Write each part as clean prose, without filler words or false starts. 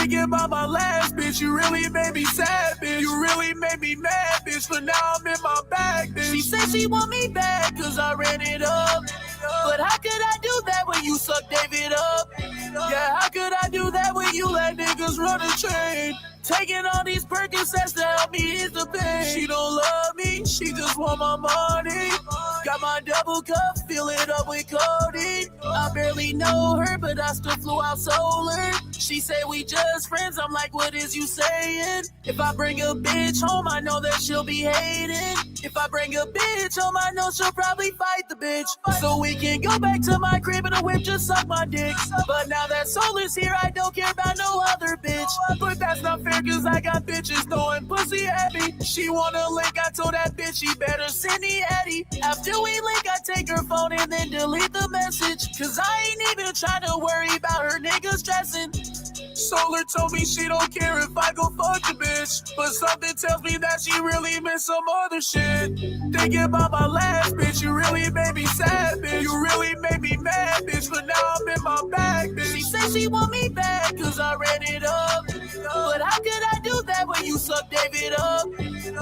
Thinking about my last bitch, you really made me sad, bitch. You really made me mad, bitch, but now I'm in my bag, bitch. She said she want me back, cause I ran it up. But how could I do that when you suck David up? Yeah, how could I do that when you let niggas run a train? Taking all these Percocets to help me ease the pain. She don't love me, she just want my money. Got my double cup, fill it up with codeine. I barely know her, but I still flew out solar. She say we just friends, I'm like, what is you saying? If I bring a bitch home, I know that she'll be hating. If I bring a bitch home, I know she'll probably fight the bitch. So we can go back to my crib and a whip, just suck my dick. But now that Solar's here, I don't care about no other bitch. But that's not fair, cause I got bitches throwing pussy at me. She wanna link, I told that bitch she better send me Eddie. After we link, I take her phone and then delete the message. Cause I ain't even trying to worry about her niggas stressing. Solar told me she don't care if I go fuck the bitch. But something tells me that she really missed some other shit. Thinking about my last bitch, you really made me sad, bitch. You really made me mad, bitch, but now I'm in my bag, bitch. She said she want me back, cause I ran it up. But how could I do that when you suck David up?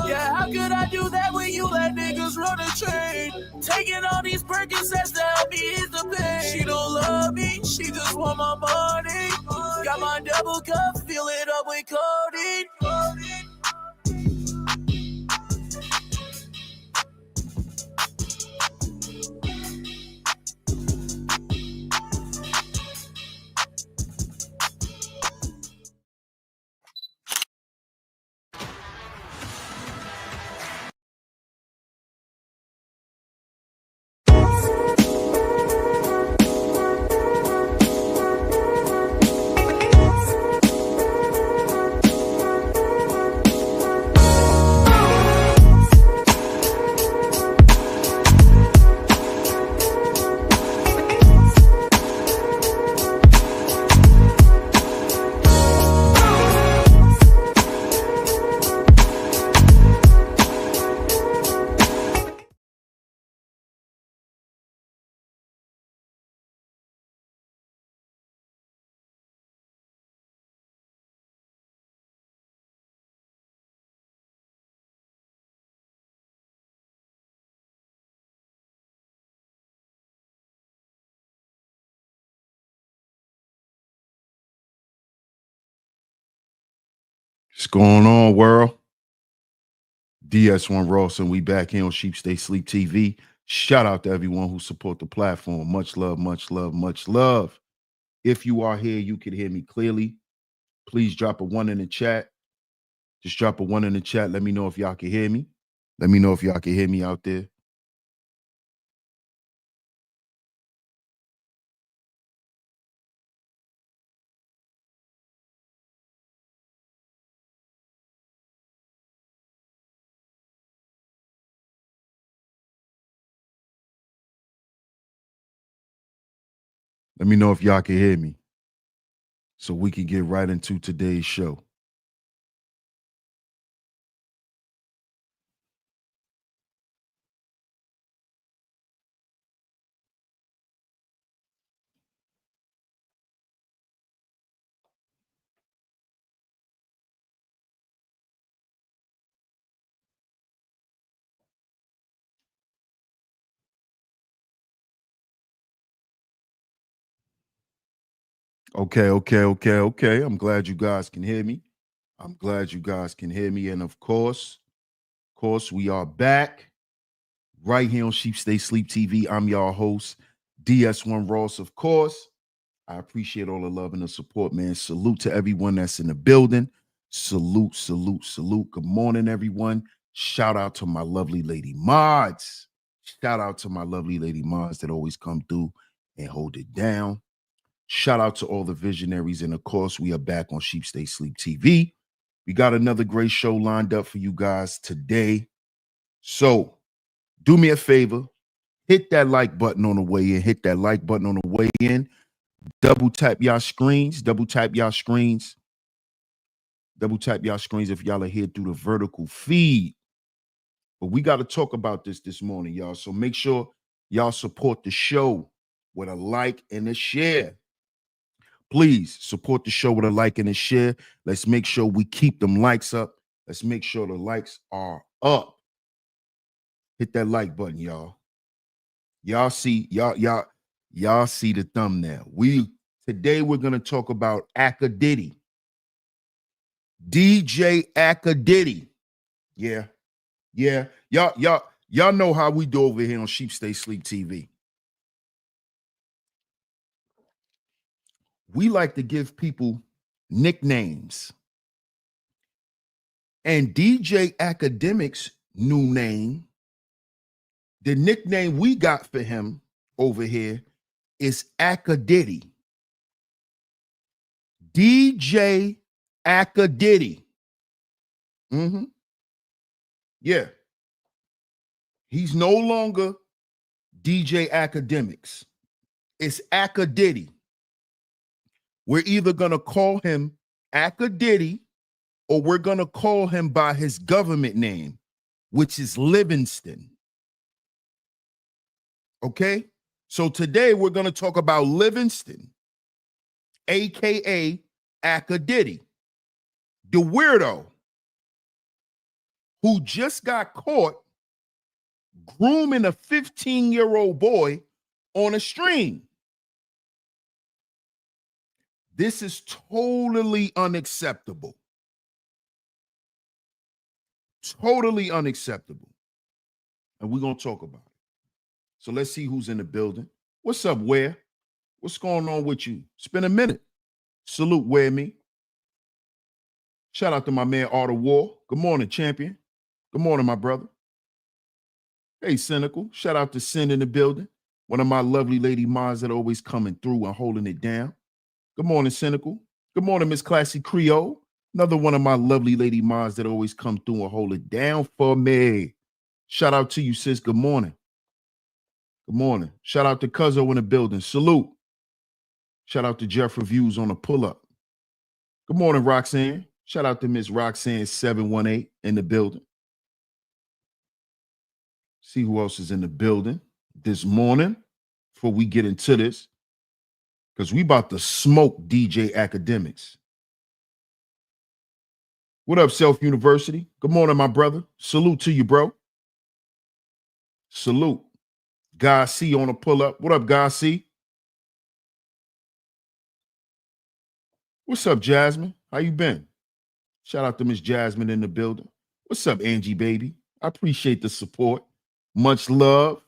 Yeah, how could I do that when you let niggas run a train? Taking all these Percocets to help me ease the pain. She don't love me, she just want my money. Got my double cup, fill it up with codeine. What's going on, world? DS1 Ross, and we back here on SHEEPSTAYSLEEPTV. Shout out to everyone who support the platform. Much love, much love, much love. If you are here, you can hear me clearly. Please drop a 1 in the chat. Just drop a 1 in the chat. Let me know if y'all can hear me. Let me know if y'all can hear me out there. Let me know if y'all can hear me so we can get right into today's show. Okay. I'm glad you guys can hear me. I'm glad you guys can hear me. And of course, we are back right here on SHEEPSTAYSLEEPTV. I'm your host, DS1 Ross, of course. I appreciate all the love and the support, man. Salute to everyone that's in the building. Salute. Good morning, everyone. Shout out to my lovely lady mods. Shout out to my lovely lady mods that always come through and hold it down. Shout out to all the visionaries. And of course, we are back on SHEEPSTAYSLEEPTV. We got another great show lined up for you guys today. So do me a favor, hit that like button on the way in. Hit that like button on the way in. Double tap y'all screens. Double tap y'all screens if y'all are here through the vertical feed. But we got to talk about this morning, y'all. So make sure y'all support the show with a like and a share. Please support the show with a like and a share. Let's make sure we keep them likes up. Let's make sure the likes are up. Hit that like button, y'all. Y'all see the thumbnail. Today we're gonna talk about Akademiks. DJ Akademiks. Yeah. Y'all know how we do over here on SHEEPSTAYSLEEP TV. We like to give people nicknames. And DJ Akademiks' new name, the nickname we got for him over here is Akademiks. DJ Akademiks. Yeah. He's no longer DJ Akademiks. It's Akademiks. We're either going to call him Akademiks or we're going to call him by his government name, which is Livingston. Okay? So today we're going to talk about Livingston, aka Akademiks, the weirdo who just got caught grooming a 15-year-old boy on a stream. This is totally unacceptable. Totally unacceptable. And we're going to talk about it. So let's see who's in the building. What's up, Ware? What's going on with you? It's been a minute. Salute, Ware me. Shout out to my man, Art of War. Good morning, champion. Good morning, my brother. Hey, Cynical. Shout out to Sin in the building. One of my lovely lady mods that always coming through and holding it down. Good morning, Cynical. Good morning, Miss Classy Creole. Another one of my lovely lady mods that always come through and hold it down for me. Shout out to you, sis. Good morning. Good morning. Shout out to Cuzzo in the building. Salute. Shout out to Jeff Reviews on the pull-up. Good morning, Roxanne. Shout out to Miss Roxanne 718 in the building. See who else is in the building this morning before we get into this, because we about to smoke DJ Akademiks. What up, Self University? Good morning, my brother. Salute to you, bro. Salute. Guy C on a pull-up. What up, Guy C? What's up, Jasmine? How you been? Shout out to Miss Jasmine in the building. What's up, Angie, baby? I appreciate the support. Much love.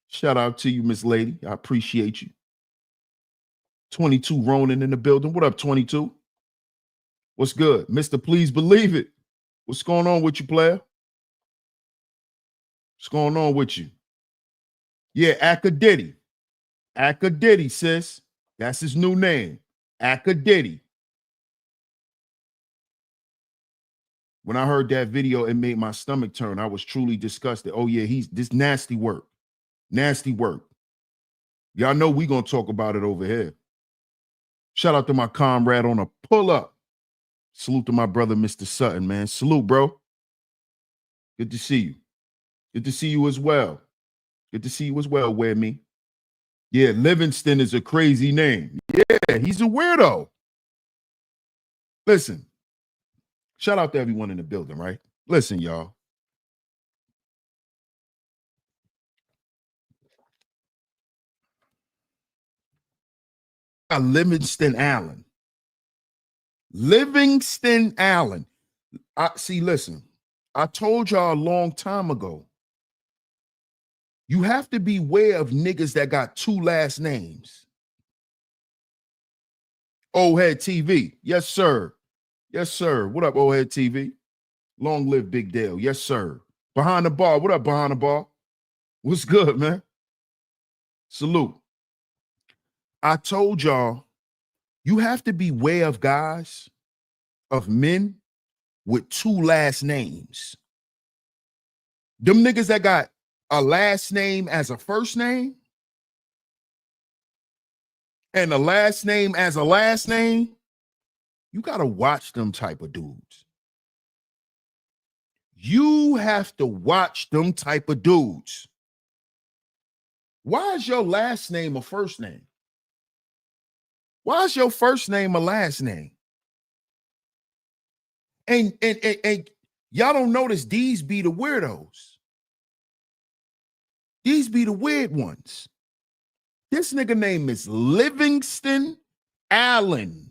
Shout out to you, Miss Lady. I appreciate you. 22 Ronan in the building. What up, 22? What's good? Mr. Please Believe It. What's going on with you, player? What's going on with you? Yeah, Akademiks. Akademiks, sis. That's his new name. Akademiks. When I heard that video, it made my stomach turn. I was truly disgusted. Oh, yeah, he's this nasty work. Nasty work. Y'all know we going to talk about it over here. Shout out to my comrade on a pull-up. Salute to my brother, Mr. Sutton, man. Salute, bro. Good to see you. Good to see you as well. Good to see you as well, Ware me. Yeah, Livingston is a crazy name. Yeah, he's a weirdo. Listen, shout out to everyone in the building, right? Listen, y'all. Livingston Allen. Livingston Allen. Listen, I told y'all a long time ago, you have to beware of niggas that got two last names. Old Head TV. Yes, sir. Yes, sir. What up, Old Head TV? Long live Big Dale. Yes, sir. Behind the bar. What up, Behind the Bar? What's good, man? Salute. I told y'all, you have to beware of guys, of men with two last names. Them niggas that got a last name as a first name and a last name as a last name, you got to watch them type of dudes. You have to watch them type of dudes. Why is your last name a first name? Why is your first name a last name? And y'all don't notice these be the weirdos. These be the weird ones. This nigga name is Livingston Allen.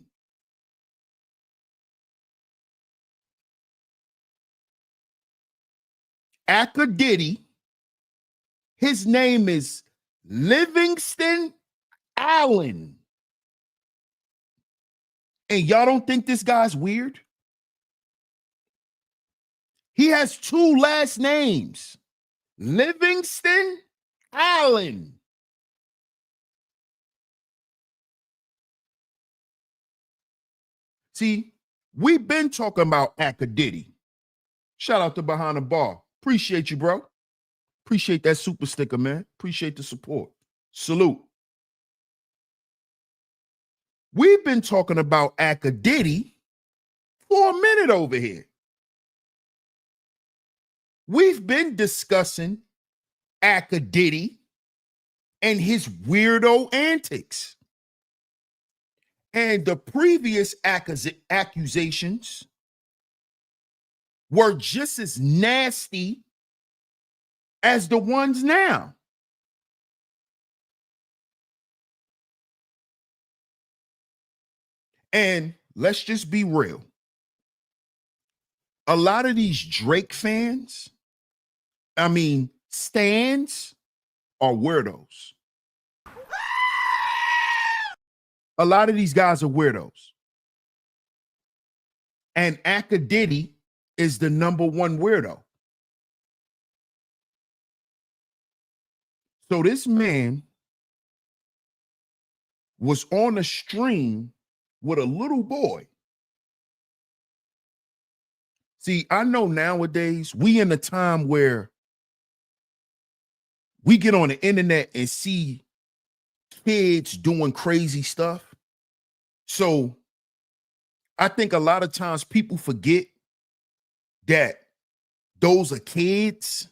Akademiks. His name is Livingston Allen. And y'all don't think this guy's weird? He has two last names. Livingston Allen. See, we've been talking about Akademiks. Shout out to Behind the Bar. Appreciate you, bro. Appreciate that super sticker, man. Appreciate the support. Salute. We've been talking about Akademiks for a minute over here. We've been discussing Akademiks and his weirdo antics. And the previous accusations were just as nasty as the ones now. And let's just be real. A lot of these Drake fans, stans, are weirdos. A lot of these guys are weirdos. And Akademiks is the number one weirdo. So this man was on a stream with a little boy. See, I know nowadays we in a time where we get on the internet and see kids doing crazy stuff. So I think a lot of times people forget that those are kids.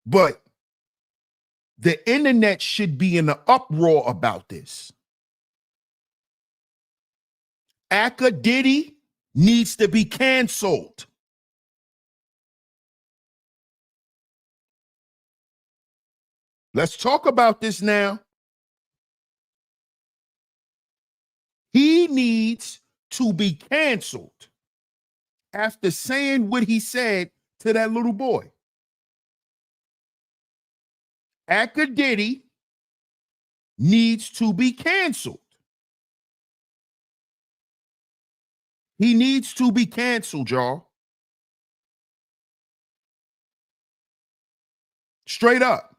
But the internet should be in an uproar about this. Akademiks needs to be canceled. Let's talk about this now. He needs to be canceled after saying what he said to that little boy. Akademiks needs to be canceled. He needs to be canceled, y'all. Straight up.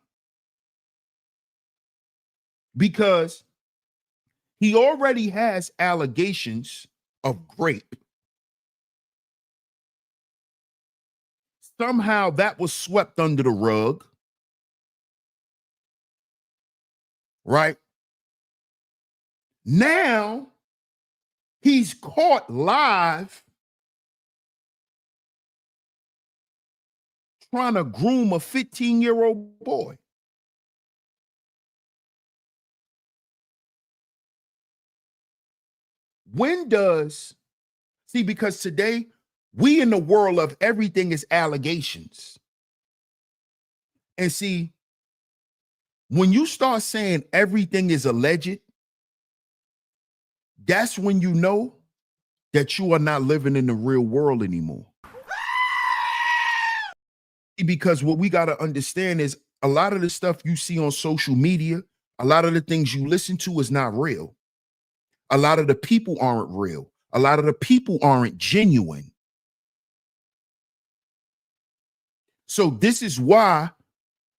Because he already has allegations of rape. Somehow that was swept under the rug. Right? Now, he's caught live trying to groom a 15-year-old boy. Because today we in the world of everything is allegations. And see, when you start saying everything is alleged, that's when you know that you are not living in the real world anymore. Because what we got to understand is a lot of the stuff you see on social media, a lot of the things you listen to is not real. A lot of the people aren't real. A lot of the people aren't genuine. So this is why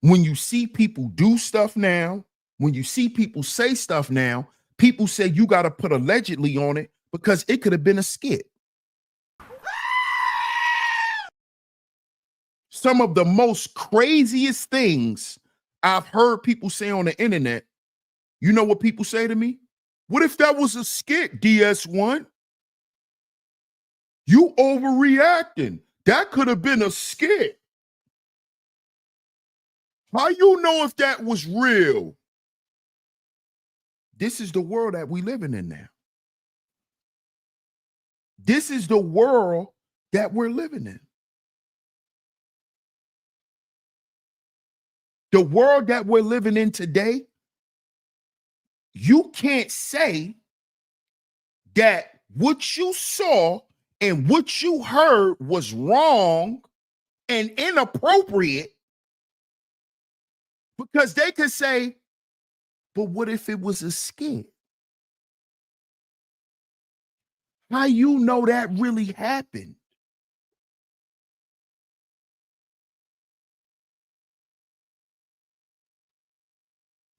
when you see people do stuff now, when you see people say stuff now, people say you got to put allegedly on it because it could have been a skit. Some of the most craziest things I've heard people say on the internet, you know what people say to me? What if that was a skit, DS1? You overreacting. That could have been a skit. How you know if that was real? This is the world that we living in now. This is the world that we're living in. The world that we're living in today, you can't say that what you saw and what you heard was wrong and inappropriate, because they could say, but what if it was a skit? How you know that really happened?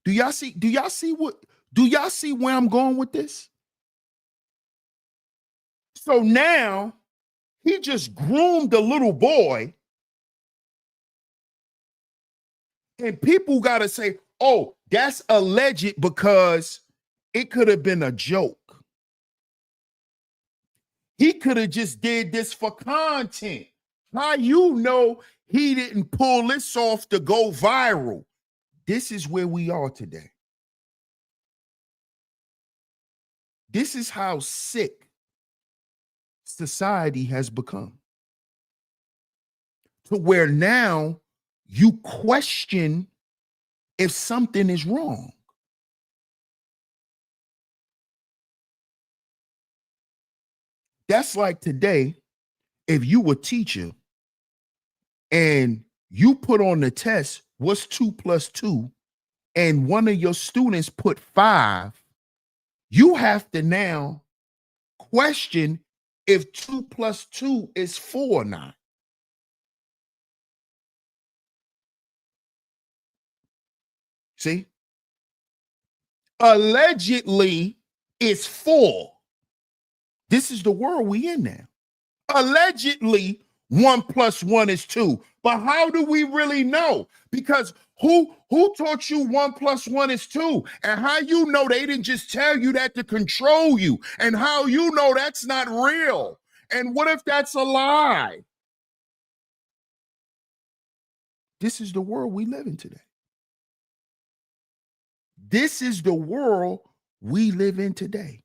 Do y'all see where I'm going with this? So now he just groomed a little boy, and people got to say, oh, that's alleged because it could have been a joke. He could have just did this for content. How you know he didn't pull this off to go viral? This is where we are today. This is how sick society has become, to where now you question if something is wrong. That's like today, if you were a teacher and you put on the test, what's 2 plus 2, and one of your students put 5, you have to now question if 2 plus 2 is 4 or not. See? Allegedly, it's 4. This is the world we in now. Allegedly, 1 plus 1 is 2. But how do we really know? Because who taught you 1 plus 1 is 2? And how you know they didn't just tell you that to control you? And how you know that's not real? And what if that's a lie? This is the world we live in today. This is the world we live in today,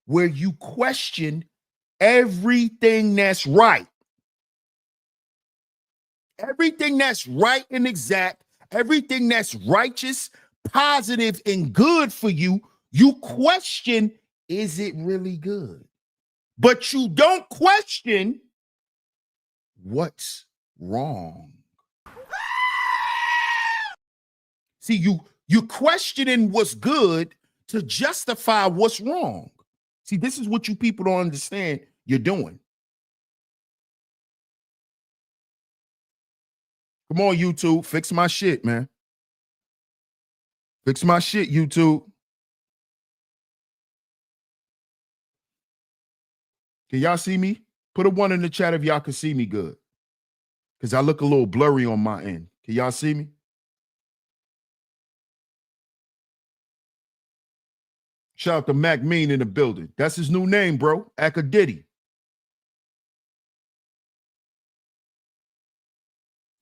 where you question everything that's right. Everything that's right and exact, everything that's righteous, positive, and good for you, you question, is it really good? But you don't question what's wrong. See, you questioning what's good to justify what's wrong. See, this is what you people don't understand you're doing. Come on, YouTube, fix my shit, man. Fix my shit, YouTube. Can y'all see me? Put a 1 in the chat if y'all can see me good, because I look a little blurry on my end. Can y'all see me? Shout out to Mac Mean in the building. That's his new name, bro. Akademiks.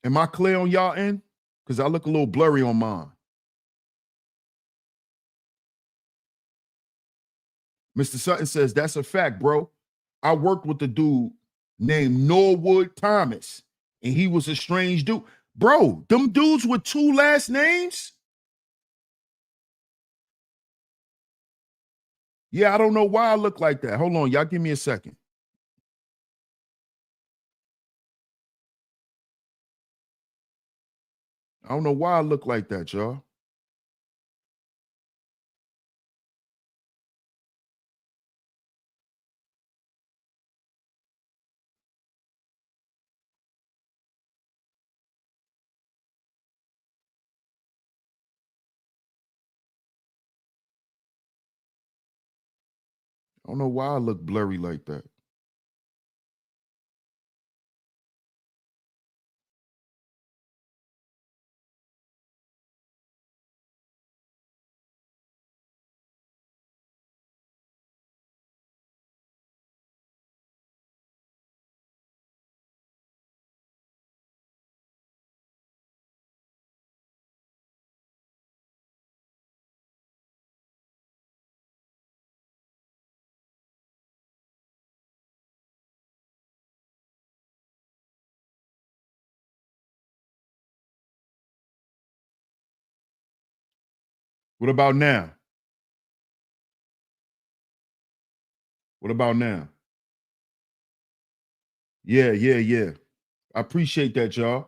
Am I clear on y'all end? Because I look a little blurry on mine. Mr. Sutton says, that's a fact, bro. I worked with a dude named Norwood Thomas, and he was a strange dude. Bro, them dudes with 2 last names? Yeah, I don't know why I look like that. Hold on, y'all give me a second. I don't know why I look like that, y'all. I don't know why I look blurry like that. What about now? What about now? Yeah, yeah, yeah. I appreciate that, y'all.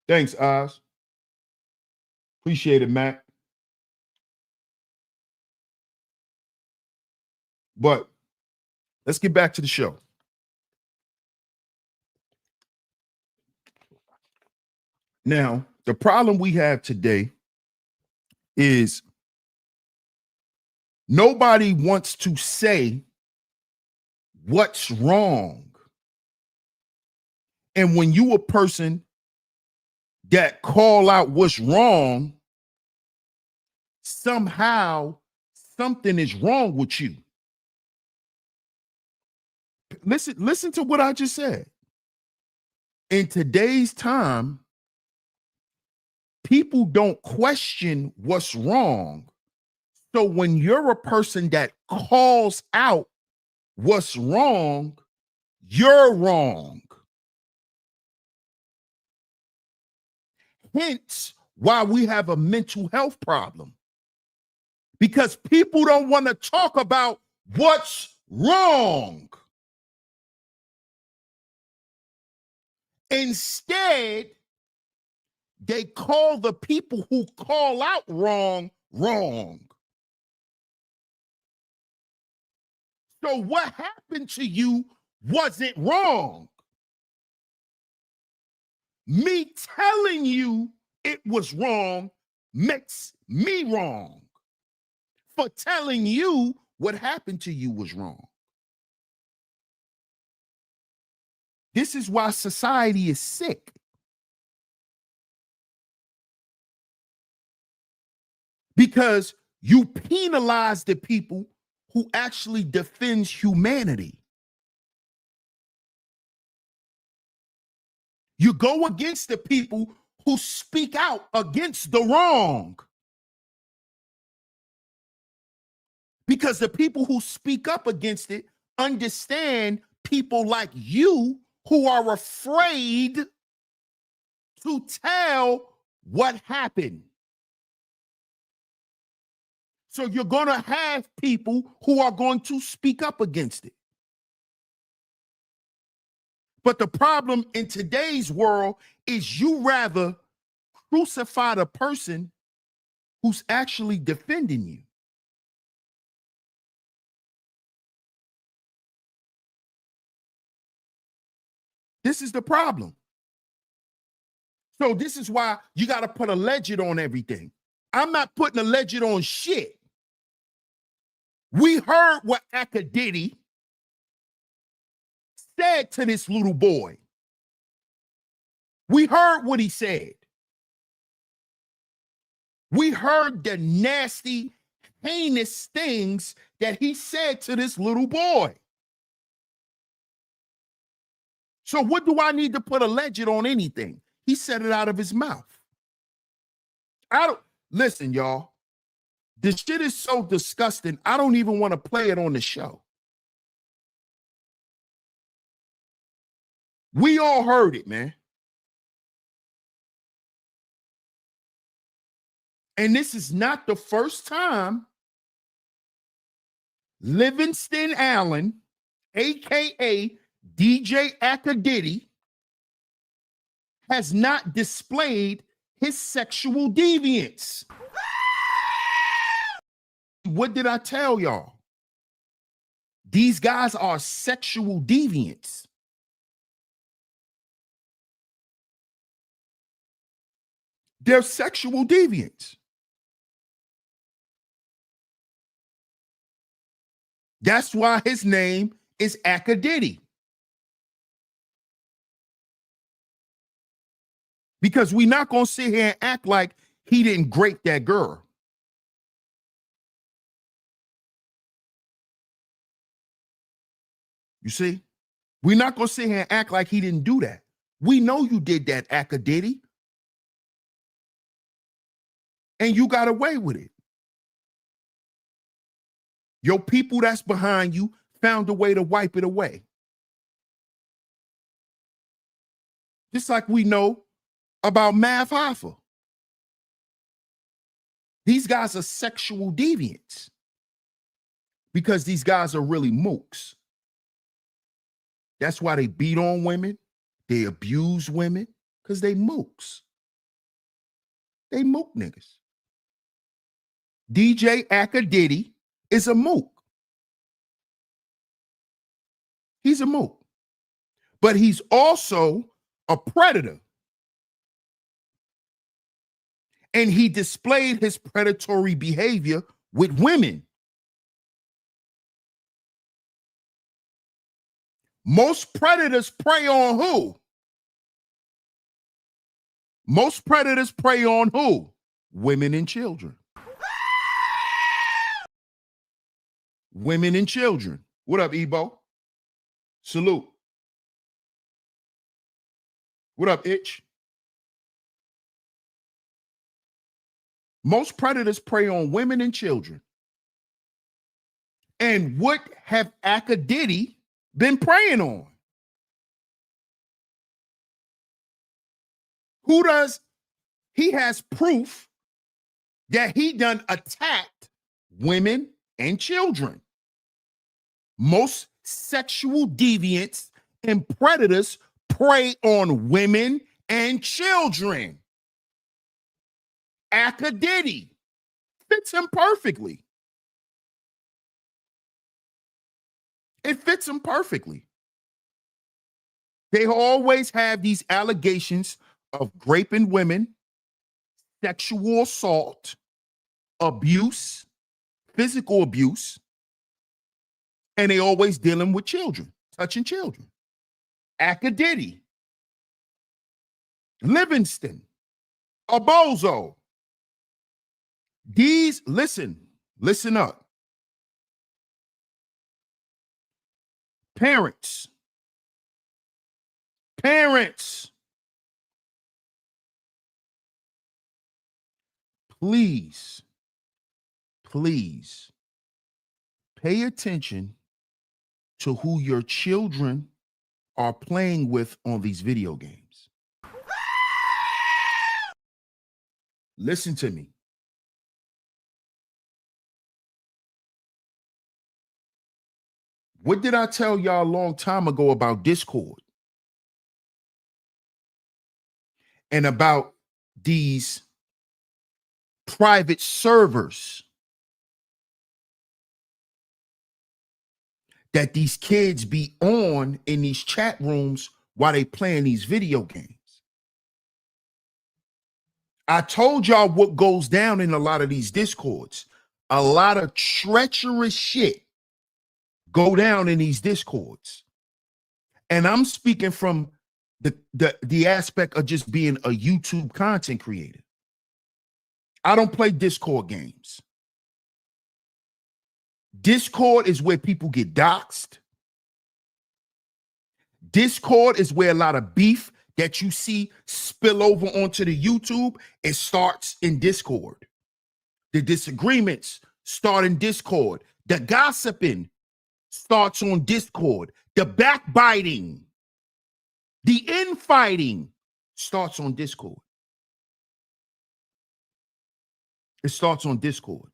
Thanks, Oz. Appreciate it, Matt. But let's get back to the show. Now, the problem we have today is nobody wants to say what's wrong. And when you a person that call out what's wrong, somehow something is wrong with you. Listen to what I just said. In today's time, people don't question what's wrong. So when you're a person that calls out what's wrong, you're wrong. Hence why we have a mental health problem. Because people don't want to talk about what's wrong. Instead, they call the people who call out wrong, wrong. So what happened to you wasn't wrong. Me telling you it was wrong makes me wrong for telling you what happened to you was wrong. This is why society is sick. Because you penalize the people who actually defends humanity. You go against the people who speak out against the wrong. Because the people who speak up against it understand people like you who are afraid to tell what happened. So you're going to have people who are going to speak up against it. But the problem in today's world is you rather crucify the person who's actually defending you. This is the problem. So this is why you got to put a legend on everything. I'm not putting a legend on shit. We heard what Akademiks said to this little boy. We heard what he said. We heard the nasty, heinous things that he said to this little boy. So what do I need to put a legend on anything? He said it out of his mouth. Listen, y'all. This shit is so disgusting. I don't even want to play it on the show. We all heard it, man. And this is not the first time Livingston Allen, aka DJ Akademiks, has not displayed his sexual deviance. What did I tell y'all? These guys are sexual deviants. They're sexual deviants. That's why his name is Akademiks. Because we're not going to sit here and act like he didn't grape that girl. You see? We're not going to sit here and act like he didn't do that. We know you did that, Akademiks. And you got away with it. Your people that's behind you found a way to wipe it away. Just like we know about Math Hoffa. These guys are sexual deviants because these guys are really mooks. That's why they beat on women. They abuse women because they mooks. They mook niggas. DJ Akademiks is a mook. He's a mook. But he's also a predator. And he displayed his predatory behavior with women. Most predators prey on who? Most predators prey on who? Women and children. Women and children. What up, Ebo? Salute. What up, Itch? Most predators prey on women and children. And what have Akademiks been preying on? Who does? He has proof that he done attacked women and children. Most sexual deviants and predators prey on women and children. Akademiks fits him perfectly. It fits him perfectly. They always have these allegations of raping women, sexual assault, abuse, physical abuse, and they always dealing with children, touching children. Akademiks, Livingston, Abozo. These, listen up. Parents, please pay attention to who your children are playing with on these video games. Listen to me. What did I tell y'all a long time ago about Discord? And about these private servers that these kids be on in these chat rooms while they playing these video games. I told y'all what goes down in a lot of these Discords. A lot of treacherous shit go down in these Discords. And I'm speaking from the aspect of just being a YouTube content creator. I don't play Discord games. Discord is where people get doxxed. Discord is where a lot of beef that you see spill over onto the YouTube, it starts in Discord. The disagreements start in Discord. The gossiping starts on Discord. The backbiting, the infighting starts on Discord. It starts on Discord.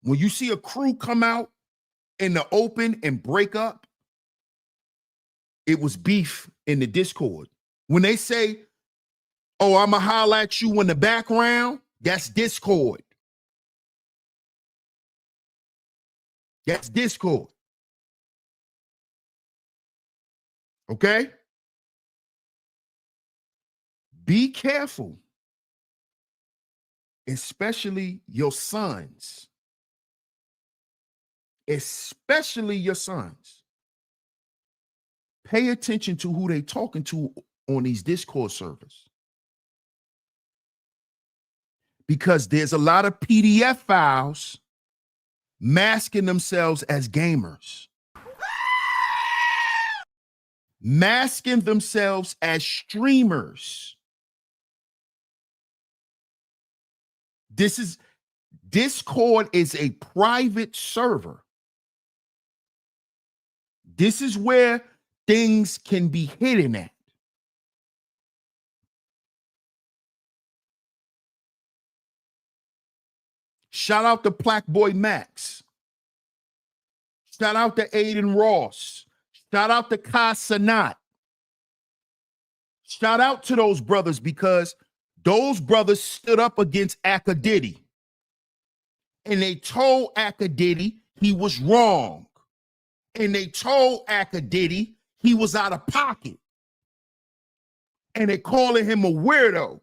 When you see a crew come out in the open and break up, it was beef in the Discord. When they say, oh, I'ma holler at you in the background, that's Discord. That's Discord. Okay? Be careful, especially your sons. Especially your sons. Pay attention to who they talking to on these Discord servers. Because there's a lot of PDF files masking themselves as gamers. Masking themselves as streamers. Discord is a private server. This is where things can be hidden at. Shout out to Black Boy Max. Shout out to Aiden Ross. Shout out to Kai Sanat. Shout out to those brothers because those brothers stood up against Akademiks. And they told Akademiks he was wrong. And they told Akademiks he was out of pocket. And they're calling him a weirdo.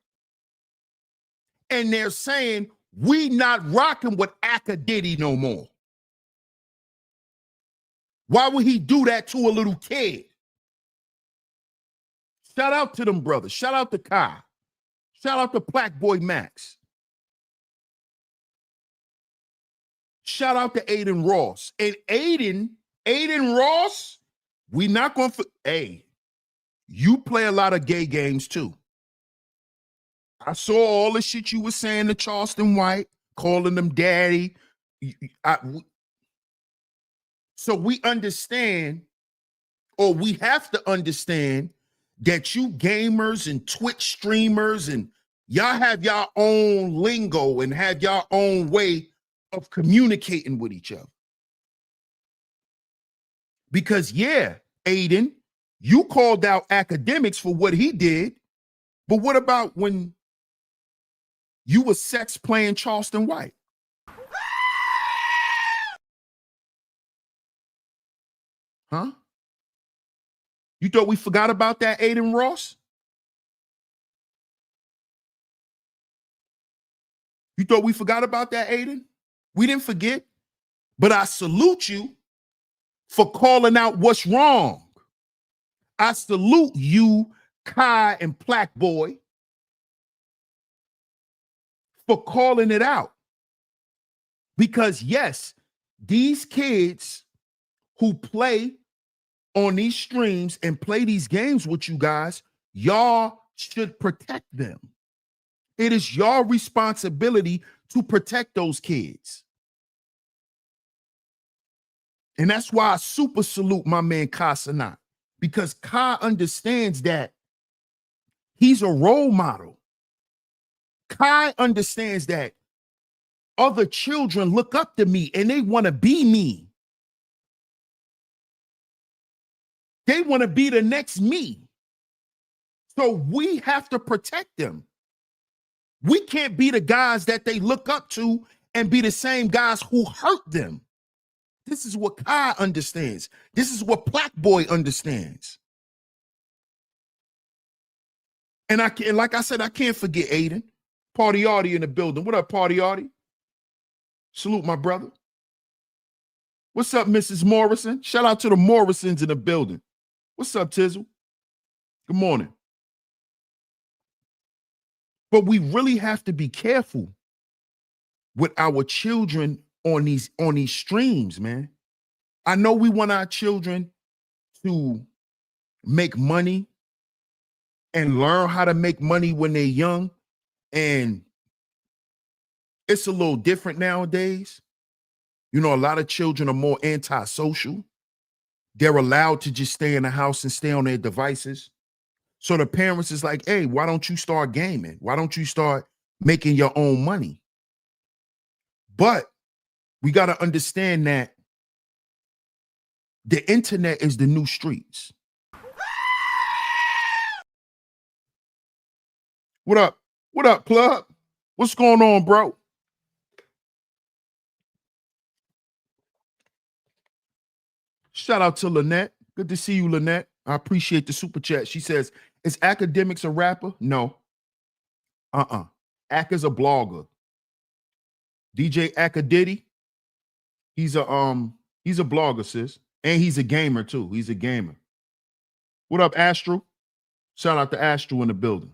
And they're saying, we not rocking with Akademiks no more. Why would he do that to a little kid? Shout out to them brothers. Shout out to Kai. Shout out to Black Boy Max. Shout out to Aiden Ross. And Aiden Ross, we not going to, hey, you play a lot of gay games too. I saw all the shit you were saying to Charleston White, calling them daddy. So we understand, or we have to understand, that you gamers and Twitch streamers and y'all have your own lingo and have your own way of communicating with each other. Because yeah, Aiden, you called out Akademiks for what he did, but what about when you were sex playing Charleston White? Huh? You thought we forgot about that, Aiden Ross? You thought we forgot about that, Aiden? We didn't forget. But I salute you for calling out what's wrong. I salute you, Kai and Black Boy, for calling it out. Because yes, these kids who play on these streams and play these games with you guys, y'all should protect them. It is your responsibility to protect those kids. And that's why I super salute my man Kai Sanat, because Kai understands that he's a role model. Kai understands that other children look up to me and they want to be me. They want to be the next me. So we have to protect them. We can't be the guys that they look up to and be the same guys who hurt them. This is what Kai understands. This is what Black Boy understands. And like I said, I can't forget Aiden. Party Artie in the building. What up, Party Artie? Salute my brother. What's up, Mrs. Morrison? Shout out to the Morrisons in the building. What's up, Tizzle? Good morning. But we really have to be careful with our children on these streams, man. I know we want our children to make money and learn how to make money when they're young. And it's a little different nowadays. You know, a lot of children are more antisocial. They're allowed to just stay in the house and stay on their devices. So the parents is like, hey, why don't you start gaming? Why don't you start making your own money? But we got to understand that the internet is the new streets. What up? What up, Plug? What's going on, bro? Shout out to Lynette. Good to see you, Lynette. I appreciate the super chat. She says, is Akademiks a rapper? No. Ak is a blogger. DJ Akademiks, he's a blogger, sis. And he's a gamer too. He's a gamer. What up, Astro? Shout out to Astro in the building.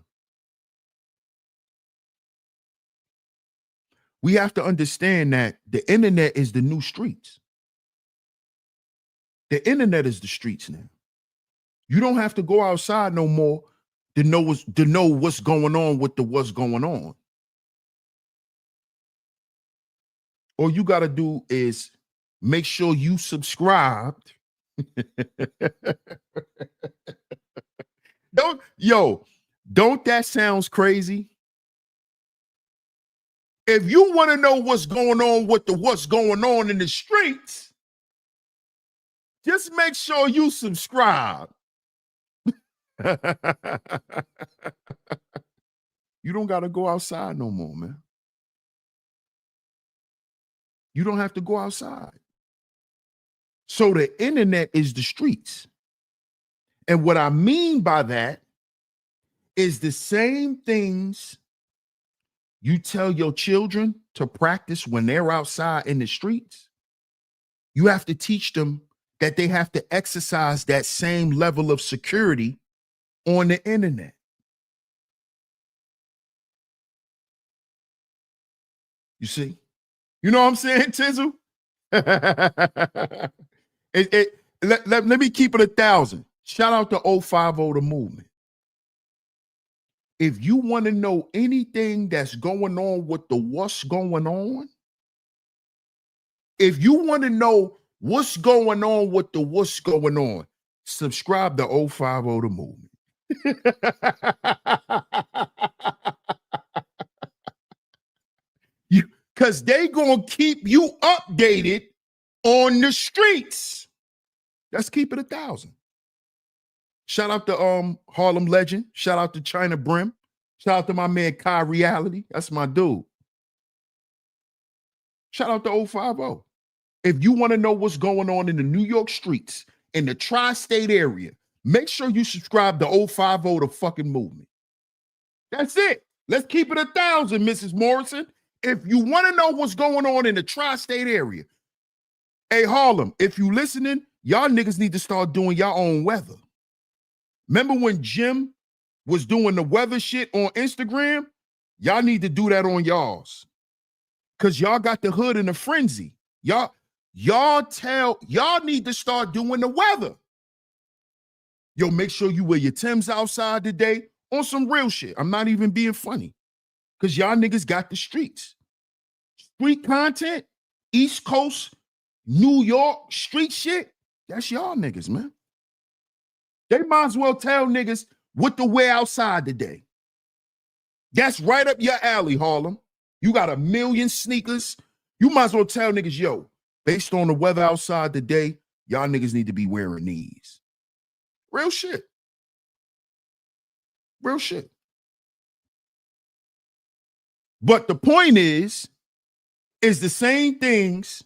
We have to understand that the internet is the new streets. The internet is the streets now. You don't have to go outside no more to know what's going on with what's going on. All you got to do is make sure you subscribed. Don't that sounds crazy? If you want to know what's going on with what's going on in the streets, just make sure you subscribe. You don't got to go outside no more, man. You don't have to go outside. So the internet is the streets. And what I mean by that is the same things you tell your children to practice when they're outside in the streets. You have to teach them that they have to exercise that same level of security on the internet. You see? You know what I'm saying, Tizzle? Let me keep it 1,000. Shout out to 050 the movement. If you want to know anything that's going on with the what's going on, if you want to know what's going on with the what's going on, subscribe to 050 the movement. Because they gonna keep you updated on the streets. Let's keep it 1,000. Shout out to Harlem Legend. Shout out to China Brim. Shout out to my man Kai Reality. That's my dude. Shout out to 050. If you want to know what's going on in the New York streets, in the tri-state area, make sure you subscribe to 050 the fucking movement. That's it. Let's keep it 1,000, Mrs. Morrison. If you want to know what's going on in the tri-state area, hey, Harlem, if you listening, y'all niggas need to start doing your own weather. Remember when Jim was doing the weather shit on Instagram? Y'all need to do that on y'all's. Because y'all got the hood in a frenzy. Y'all need to start doing the weather. Yo, make sure you wear your Timbs outside today on some real shit. I'm not even being funny. Because y'all niggas got the streets. Street content, East Coast, New York, street shit, that's y'all niggas, man. They might as well tell niggas what to wear outside today. That's right up your alley, Harlem. You got 1 million sneakers. You might as well tell niggas, yo, based on the weather outside today, y'all niggas need to be wearing these. Real shit. Real shit. But the point is the same things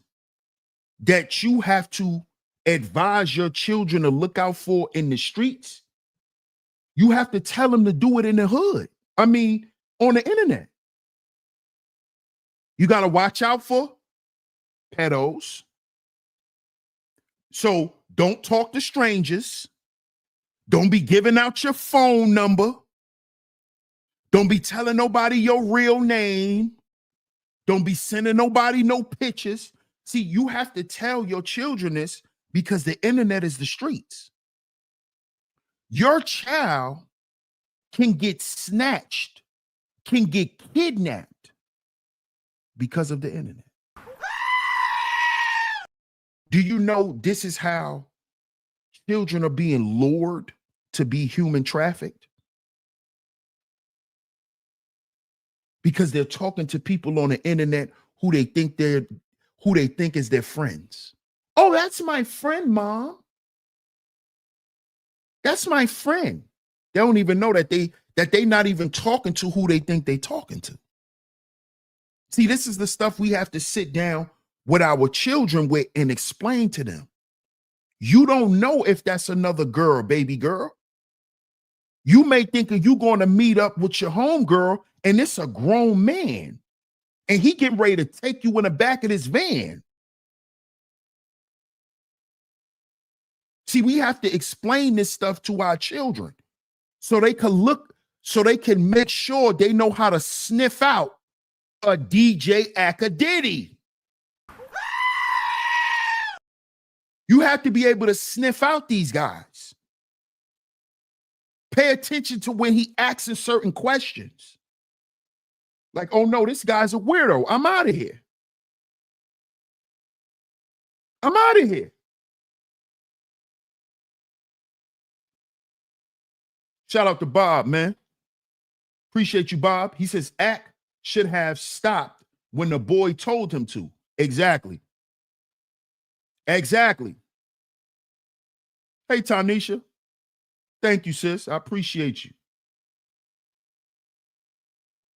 that you have to advise your children to look out for in the streets. You have to tell them to do it in the hood. I mean, on the internet. You got to watch out for pedos. So don't talk to strangers. Don't be giving out your phone number. Don't be telling nobody your real name. Don't be sending nobody no pictures. See, you have to tell your children this because the internet is the streets. Your child can get snatched, can get kidnapped because of the internet. Do you know this is how children are being lured to be human trafficked? Because they're talking to people on the internet who they think is their friends. Oh, that's my friend, Mom. That's my friend. They don't even know that they not even talking to who they think they talking to. See, this is the stuff we have to sit down with our children with and explain to them. You don't know if that's another girl, baby girl. You may think you're going to meet up with your homegirl and it's a grown man and he getting ready to take you in the back of his van. See, we have to explain this stuff to our children so they can make sure they know how to sniff out a DJ Akademiks. You have to be able to sniff out these guys. Pay attention to when he asks certain questions. Like, oh no, this guy's a weirdo. I'm out of here. I'm out of here. Shout out to Bob, man. Appreciate you, Bob. He says Act should have stopped when the boy told him to. Exactly. Exactly. Hey, Tanisha. Thank you, sis. I appreciate you.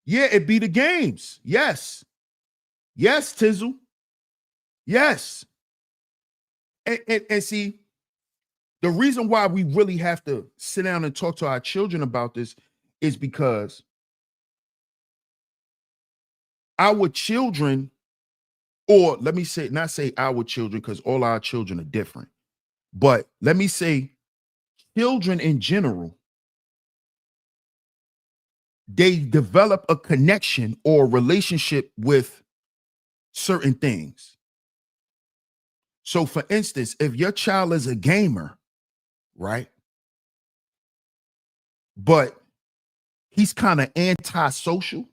Yeah, it be the games. Yes. Yes, Tizzle. Yes. And see, the reason why we really have to sit down and talk to our children about this is because our children, or let me say, not say our children, because all our children are different, but let me say children in general, they develop a connection or relationship with certain things. So for instance, if your child is a gamer, right? But he's kind of antisocial,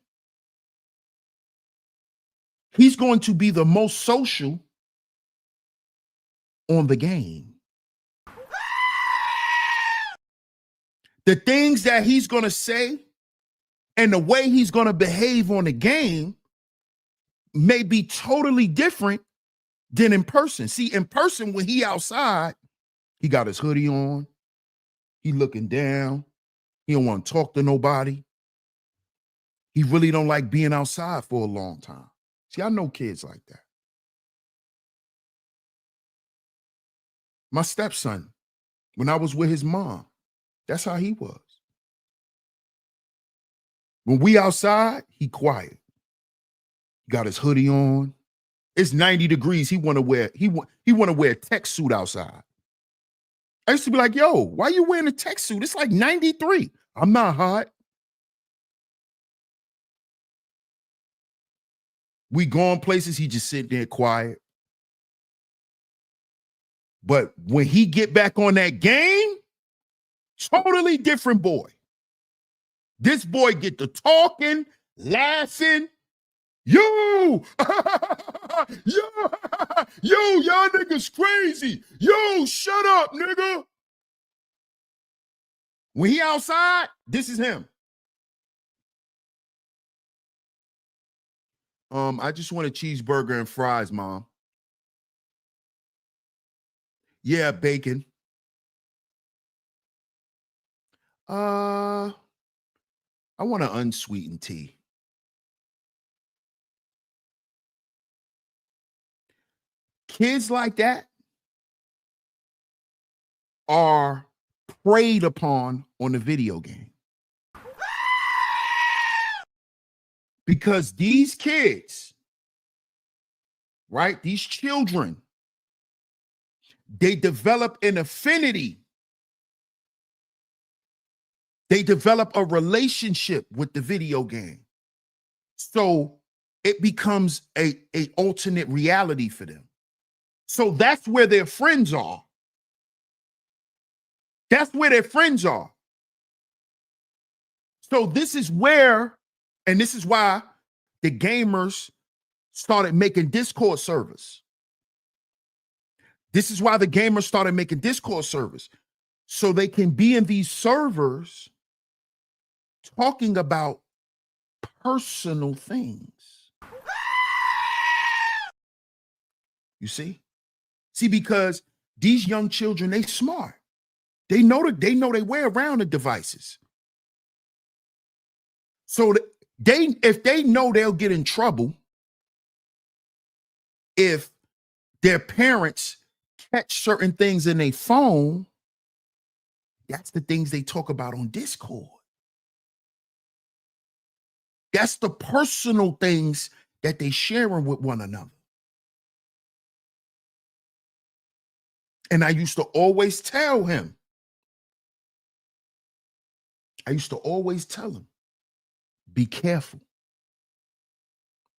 he's going to be the most social on the game. The things that he's going to say and the way he's going to behave on the game may be totally different than in person. See, in person, when he outside, he got his hoodie on, he looking down, he don't want to talk to nobody. He really don't like being outside for a long time. See, I know kids like that. My stepson, when I was with his mom, that's how he was. When we outside, he quiet. Got his hoodie on. It's 90 degrees. He want to wear a tech suit outside. I used to be like, yo, why you wearing a tech suit? It's like 93. I'm not hot. We going places, he just sit there quiet. But when he get back on that game, totally different boy. This boy get to talking, laughing. Yo, yo, y'all niggas crazy. Yo, shut up, nigga. When he outside, this is him. I just want a cheeseburger and fries, Mom. Yeah, bacon. I want an unsweetened tea. Kids like that are preyed upon on the video game. Because these kids, right, these children, they develop an affinity. They develop a relationship with the video game. So it becomes a alternate reality for them. So that's where their friends are. That's where their friends are. So this is where, and this is why the gamers started making Discord servers. This is why the gamers started making Discord servers. So they can be in these servers talking about personal things. You see? See, because these young children, they smart. They know they way around the devices. So if they know they'll get in trouble if their parents catch certain things in their phone, that's the things they talk about on Discord. That's the personal things that they sharing with one another. And I used to always tell him, be careful.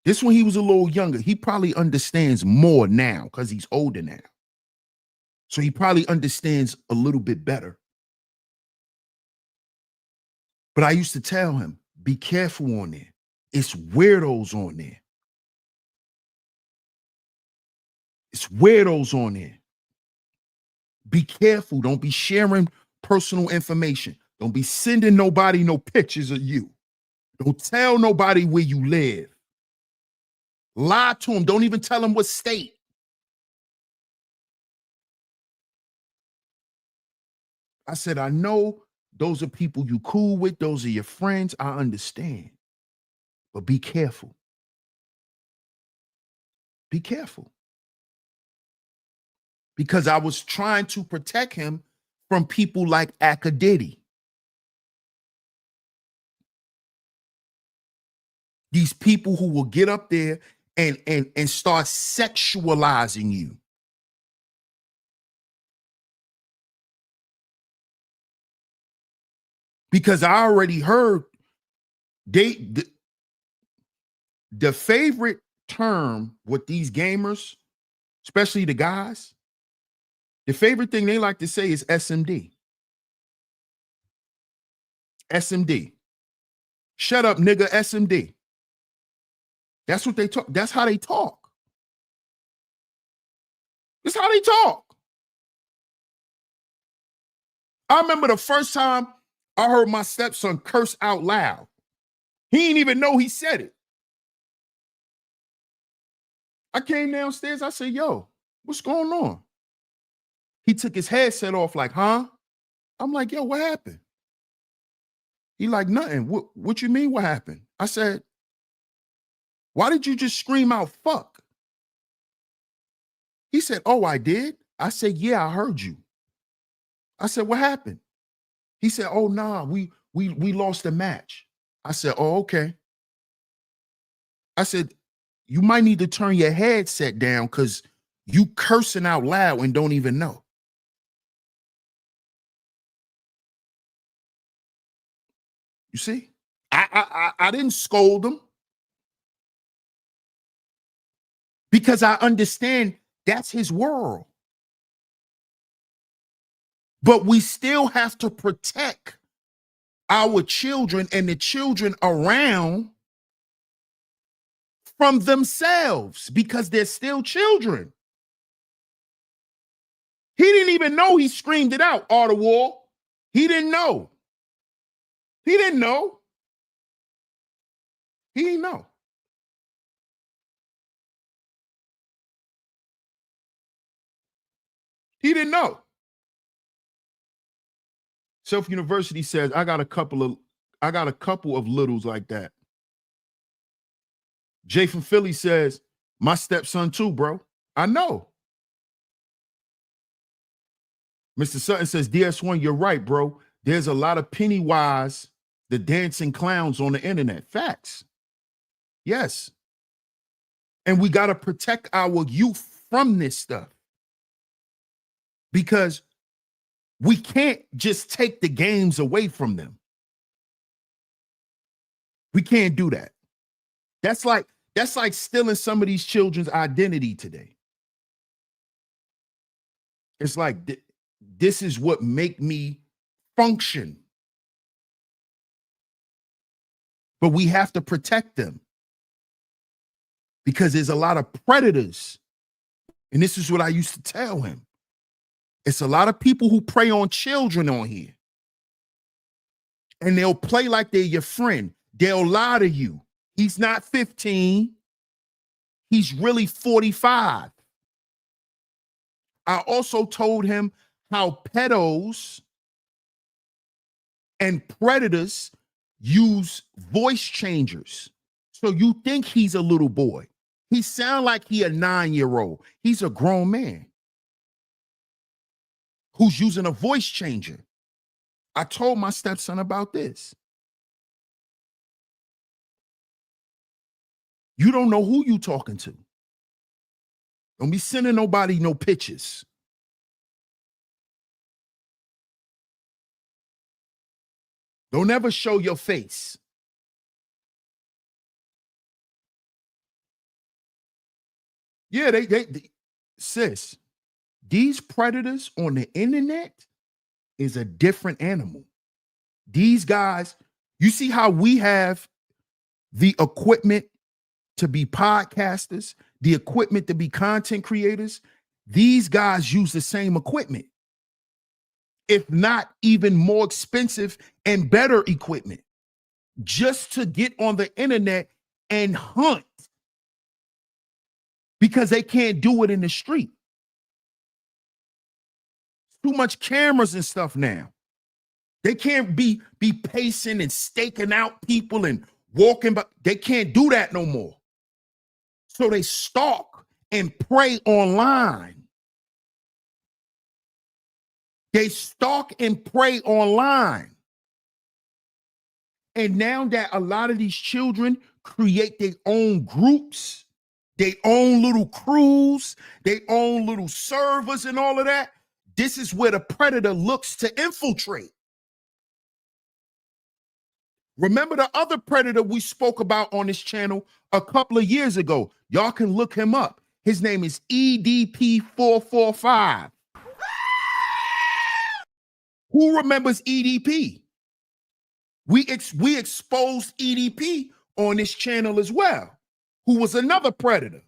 This when he was a little younger, he probably understands more now because he's older now. So he probably understands a little bit better. But I used to tell him, be careful on there. It's weirdos on there. It's weirdos on there. Be careful. Don't be sharing personal information. Don't be sending nobody no pictures of you. Don't tell nobody where you live. Lie to him. Don't even tell him what state. I said, I know those are people you cool with. Those are your friends. I understand. But be careful. Be careful. Because I was trying to protect him from people like Akademiks. These people who will get up there and start sexualizing you. Because I already heard the favorite term with these gamers, especially the guys, the favorite thing they like to say is SMD. SMD. Shut up, nigga, SMD. That's what they talk. That's how they talk. That's how they talk. I remember the first time I heard my stepson curse out loud. He didn't even know he said it. I came downstairs. I said, yo, what's going on? He took his headset off like, huh? I'm like, yo, what happened? He like, nothing. What you mean what happened? I said, why did you just scream out fuck? He said, oh, I did? I said, yeah, I heard you. I said, what happened? He said, oh, nah, we lost the match. I said, oh, okay. I said, you might need to turn your headset down because you cursing out loud and don't even know. You see? I didn't scold him because I understand that's his world. But we still have to protect our children and the children around from themselves because they're still children. He didn't even know he screamed it out, Ottawa. He didn't know. He didn't know. He didn't know. He didn't know. Self University says, I got a couple of littles like that. Jay from Philly says, my stepson too, bro. I know. Mr. Sutton says, DS1, you're right, bro. There's a lot of Pennywise, the dancing clowns on the internet. Facts. Yes. And we got to protect our youth from this stuff. Because we can't just take the games away from them. We can't do that. That's like stealing some of these children's identity today. It's like this is what make me function. But we have to protect them because there's a lot of predators. And this is what I used to tell him. It's a lot of people who prey on children on here. And they'll play like they're your friend. They'll lie to you. He's not 15. He's really 45. I also told him how pedos and predators use voice changers. So you think he's a little boy. He sounds like he a 9-year-old. He's a grown man who's using a voice changer. I told my stepson about this. You don't know who you talking to. Don't be sending nobody no pictures. Don't ever show your face. Yeah, they sis, these predators on the internet is a different animal. These guys, you see how we have the equipment to be podcasters, the equipment to be content creators? These guys use the same equipment, if not even more expensive and better equipment, just to get on the internet and hunt because they can't do it in the street. Too much cameras and stuff now. They can't be pacing and staking out people and walking, but they can't do that no more. So they stalk and prey online. They stalk and prey online. And now that a lot of these children create their own groups, their own little crews, their own little servers and all of that, this is where the predator looks to infiltrate. Remember the other predator we spoke about on this channel a couple of years ago? Y'all can look him up. His name is EDP445. Who remembers EDP? We exposed EDP on this channel as well, who was another predator.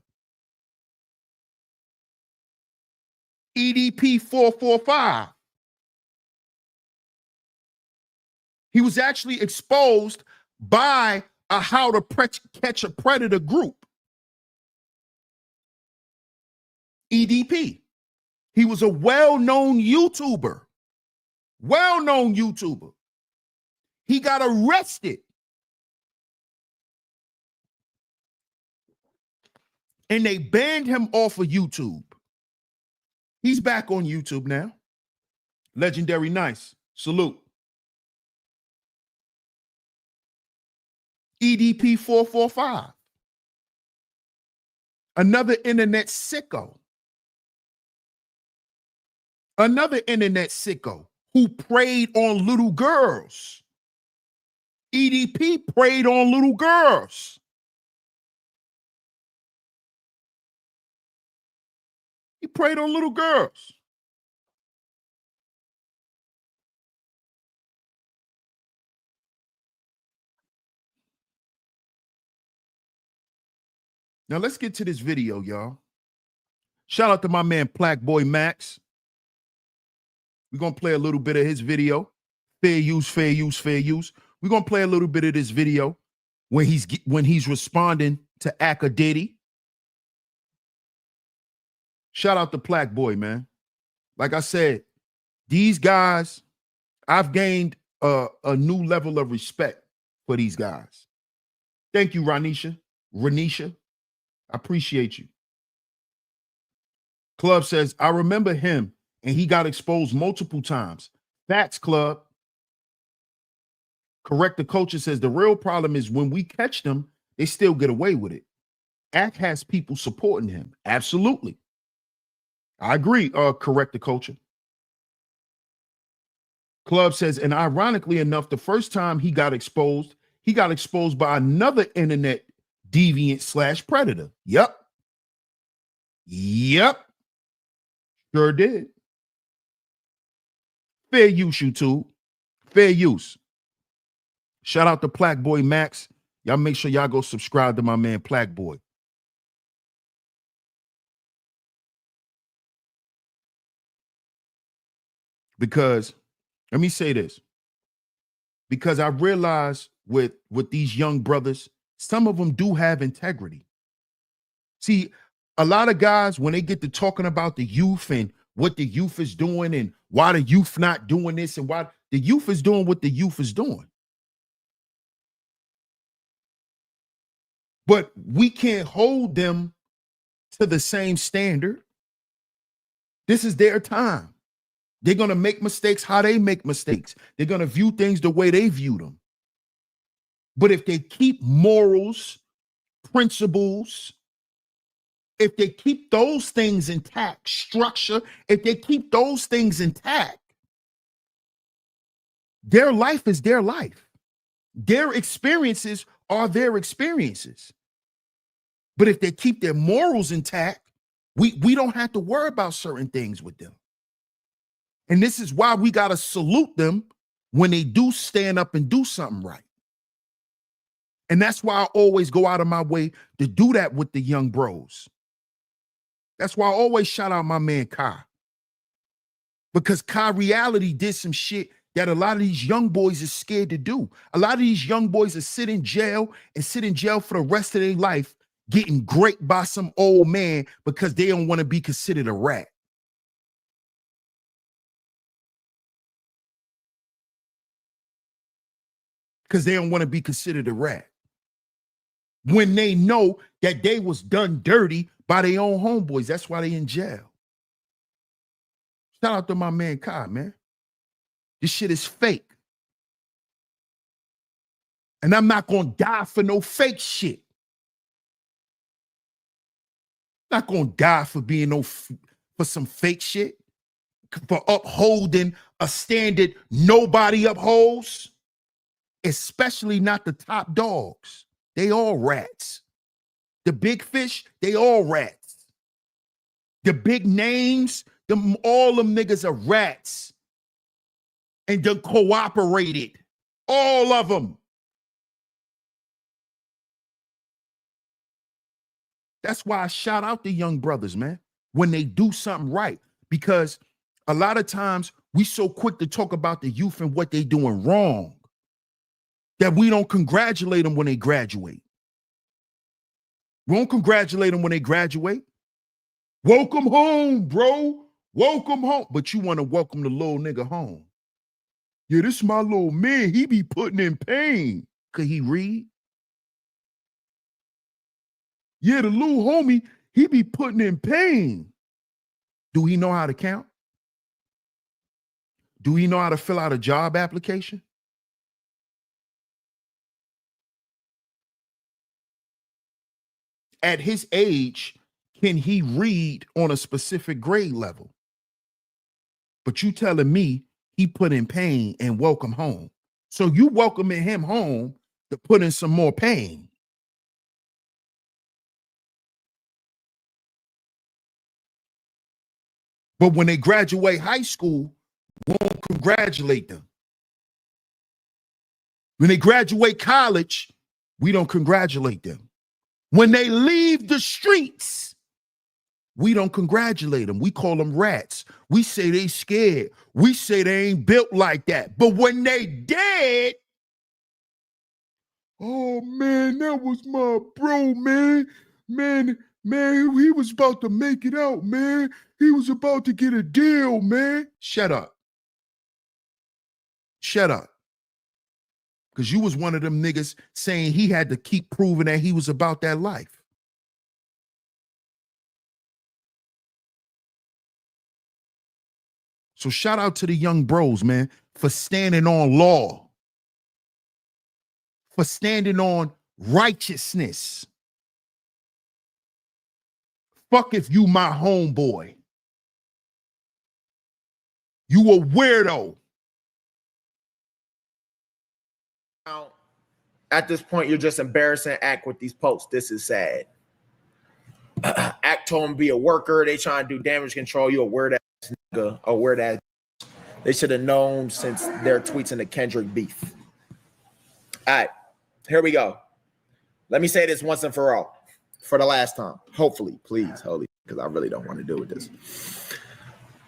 EDP445. He was actually exposed by a How to Catch a Predator group. EDP. He was a well-known YouTuber. Well-known YouTuber. He got arrested. And they banned him off of YouTube. He's back on YouTube now. Legendary Nice. Salute. EDP445. Another internet sicko. Another internet sicko who preyed on little girls. EDP preyed on little girls. He preyed on little girls. Now let's get to this video, y'all. Shout out to my man Black Boy Max. We're going to play a little bit of his video. Fair use, fair use, fair use. We're going to play a little bit of this video when he's responding to Akademiks. Shout out to Black Boy, man. Like I said, these guys, I've gained a new level of respect for these guys. Thank you, Ranisha. I appreciate you. Club says, I remember him and he got exposed multiple times. Facts, Club. Correct the Culture says the real problem is when we catch them, they still get away with it. Act has people supporting him. Absolutely. I agree, Correct the Culture. Club says, and ironically enough, the first time he got exposed by another internet deviant / predator. Yep. Sure did. Fair use, YouTube. Fair use. Shout out to Black Boy Max. Y'all make sure y'all go subscribe to my man Black Boy. Because, let me say this. Because I realize with these young brothers, some of them do have integrity. See, a lot of guys, when they get to talking about the youth and what the youth is doing and why the youth not doing this and why the youth is doing what the youth is doing. But we can't hold them to the same standard. This is their time. They're going to make mistakes how they make mistakes. They're going to view things the way they view them. But if they keep morals, principles, if they keep those things intact, structure, if they keep those things intact, their life is their life. Their experiences are their experiences. But if they keep their morals intact, we don't have to worry about certain things with them. And this is why we got to salute them when they do stand up and do something right. And that's why I always go out of my way to do that with the young bros. That's why I always shout out my man Kai. Because Kai Reality did some shit that a lot of these young boys are scared to do. A lot of these young boys are sit in jail for the rest of their life getting raped by some old man because they don't want to be considered a rat. Because they don't want to be considered a rat. When they know that they was done dirty by their own homeboys. That's why they in jail. Shout out to my man Kai, man. This shit is fake. And I'm not going to die for no fake shit. Not going to die for being for some fake shit. For upholding a standard nobody upholds. Especially not the top dogs. They all rats. The big fish, they all rats. The big names, all them niggas are rats. And they cooperated. All of them. That's why I shout out the young brothers, man, when they do something right. Because a lot of times we so quick to talk about the youth and what they doing wrong that we don't congratulate them when they graduate. We don't congratulate them when they graduate. Welcome home, bro. Welcome home. But you want to welcome the little nigga home. Yeah, this is my little man. He be putting in pain. Could he read? Yeah, the little homie, he be putting in pain. Do he know how to count? Do he know how to fill out a job application? At his age, can he read on a specific grade level? But you telling me he put in pain and welcome home. So you welcoming him home to put in some more pain. But when they graduate high school, we won't congratulate them. When they graduate college, we don't congratulate them. When they leave the streets, we don't congratulate them. We call them rats. We say they scared. We say they ain't built like that. But when they dead, oh man, that was my bro, man. Man, he was about to make it out, man. He was about to get a deal, man. Shut up. Shut up. Because you was one of them niggas saying he had to keep proving that he was about that life. So shout out to the young bros, man, for standing on law. For standing on righteousness. Fuck if you my homeboy. You a weirdo. Now, at this point, you're just embarrassing Act with these posts. This is sad. Act told him to be a worker. They trying to do damage control. You a weird ass nigga. A weird ass. They should have known since their tweets in the Kendrick beef. All right, here we go. Let me say this once and for all. For the last time. Hopefully, please, holy, because I really don't want to deal with this.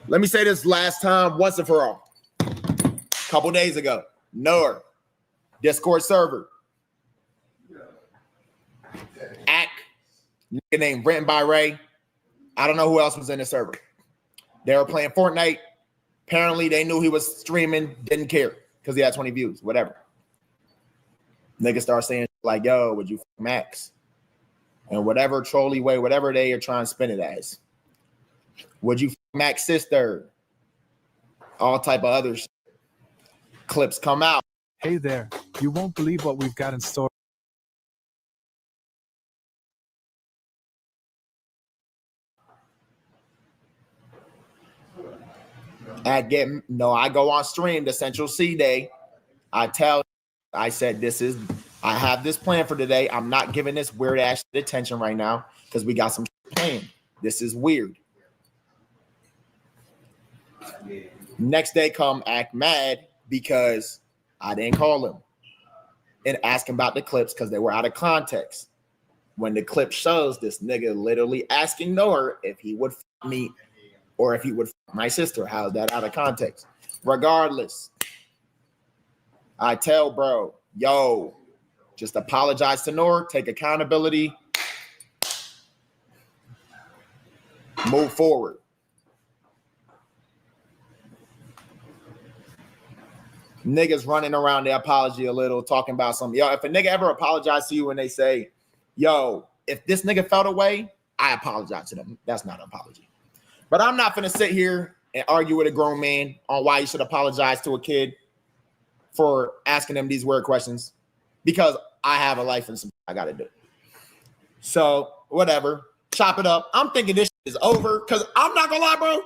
Let me say this last time, once and for all. A couple days ago, Noah, Discord server. Act, nigga named Written by Ray. I don't know who else was in the server. They were playing Fortnite. Apparently, they knew he was streaming, didn't care because he had 20 views, whatever. Niggas start saying like, yo, would you f Max? And whatever trolly way, whatever they are trying to spin it as. Would you f Mac's sister? All type of other clips come out. Hey there, you won't believe what we've got in store. I go on stream the Central C Day. I said, I have this plan for today. I'm not giving this weird ass attention right now because we got some playing. This is weird. Next day come Act mad because I didn't call him and ask him about the clips because they were out of context. When the clip shows this nigga literally asking Noah if he would f me or if he would f my sister. How's that out of context? Regardless, I tell bro, yo, just apologize to Noah, take accountability. Move forward. Niggas running around the apology a little, talking about something. Yo, if a nigga ever apologize to you and they say, yo, if this nigga felt away, I apologize to them. That's not an apology. But I'm not gonna sit here and argue with a grown man on why you should apologize to a kid for asking them these weird questions, because I have a life and some I gotta do. So whatever, chop it up. I'm thinking this is over, because I'm not gonna lie, bro.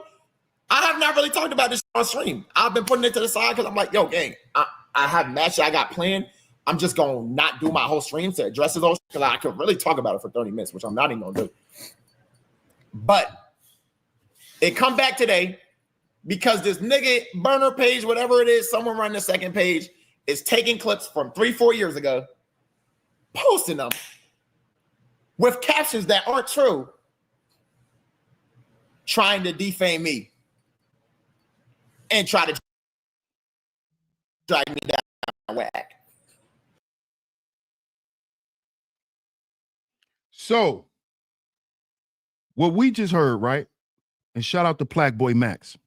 I have not really talked about this on stream. I've been putting it to the side because I'm like, yo, gang, I have matches I got planned. I'm just gonna not do my whole stream to address those, because I could really talk about it for 30 minutes, which I'm not even gonna do. But it come back today because this nigga burner page, whatever it is, someone running the second page, is taking clips from 3-4 years ago, posting them with captions that aren't true, trying to defame me and try to drag me down whack. So, what we just heard, right? And shout out to Black Boy Max.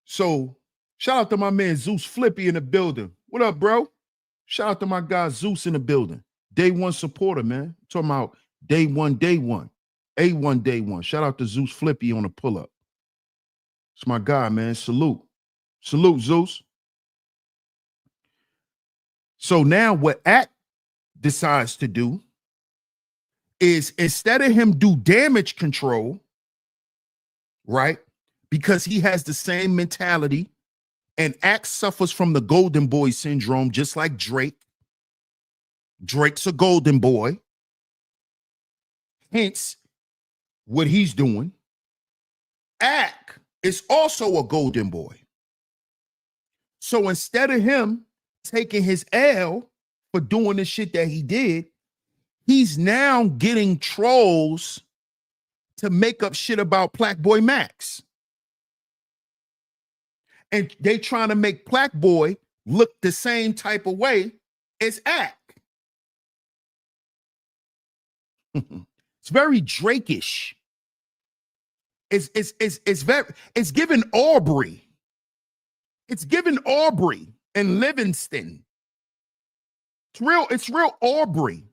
So, shout out to my man Zeus Flippy in the building. What up, bro? Shout out to my guy Zeus in the building. Day one supporter, man. Talking about day one. A1 day one. Shout out to Zeus Flippy on the pull-up. It's my guy, man. Salute. Salute, Zeus. So now what Act decides to do is, instead of him do damage control, right? Because he has the same mentality, and Act suffers from the golden boy syndrome, just like Drake. Drake's a golden boy. Hence, what he's doing. Act is also a golden boy. So instead of him taking his L for doing the shit that he did, he's now getting trolls to make up shit about Black Boy Max. And they trying to make Black Boy look the same type of way as Act. It's very Drake-ish. It's given Aubrey. It's given Aubrey and Livingston. It's real Aubrey.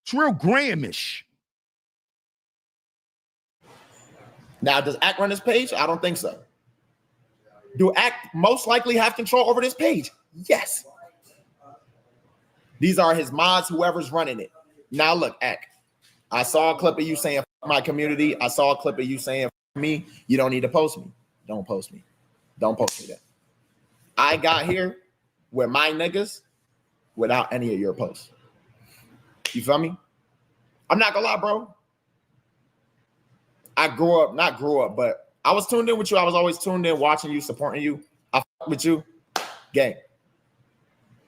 It's real Grahamish. Now, does Act run this page? I don't think so. Do Act most likely have control over this page? Yes. These are his mods, whoever's running it. Now look, Act, I saw a clip of you saying my community. I saw a clip of you saying me. You don't need to post me. Don't post me. Don't post me that. I got here with my niggas without any of your posts. You feel me? I'm not gonna lie, bro. I not grew up, but I was tuned in with you. I was always tuned in, watching you, supporting you. I fuck with you. Gang.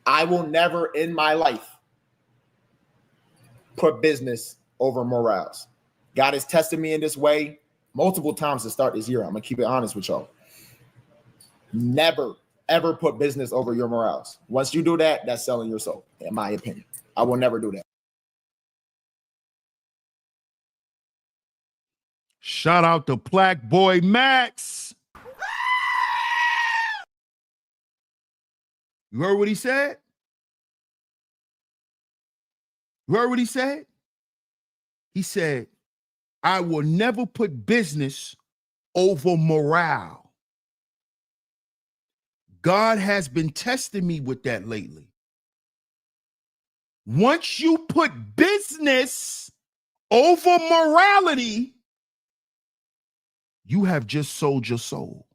I will never in my life put business over morals. God has tested me in this way multiple times to start this year. I'm gonna keep it honest with y'all. Never, ever put business over your morals. Once you do that, that's selling your soul, in my opinion. I will never do that. Shout out to Black Boy Max. You heard what he said? You heard what he said? He said, I will never put business over morale. God has been testing me with that lately. Once you put business over morality, you have just sold your soul.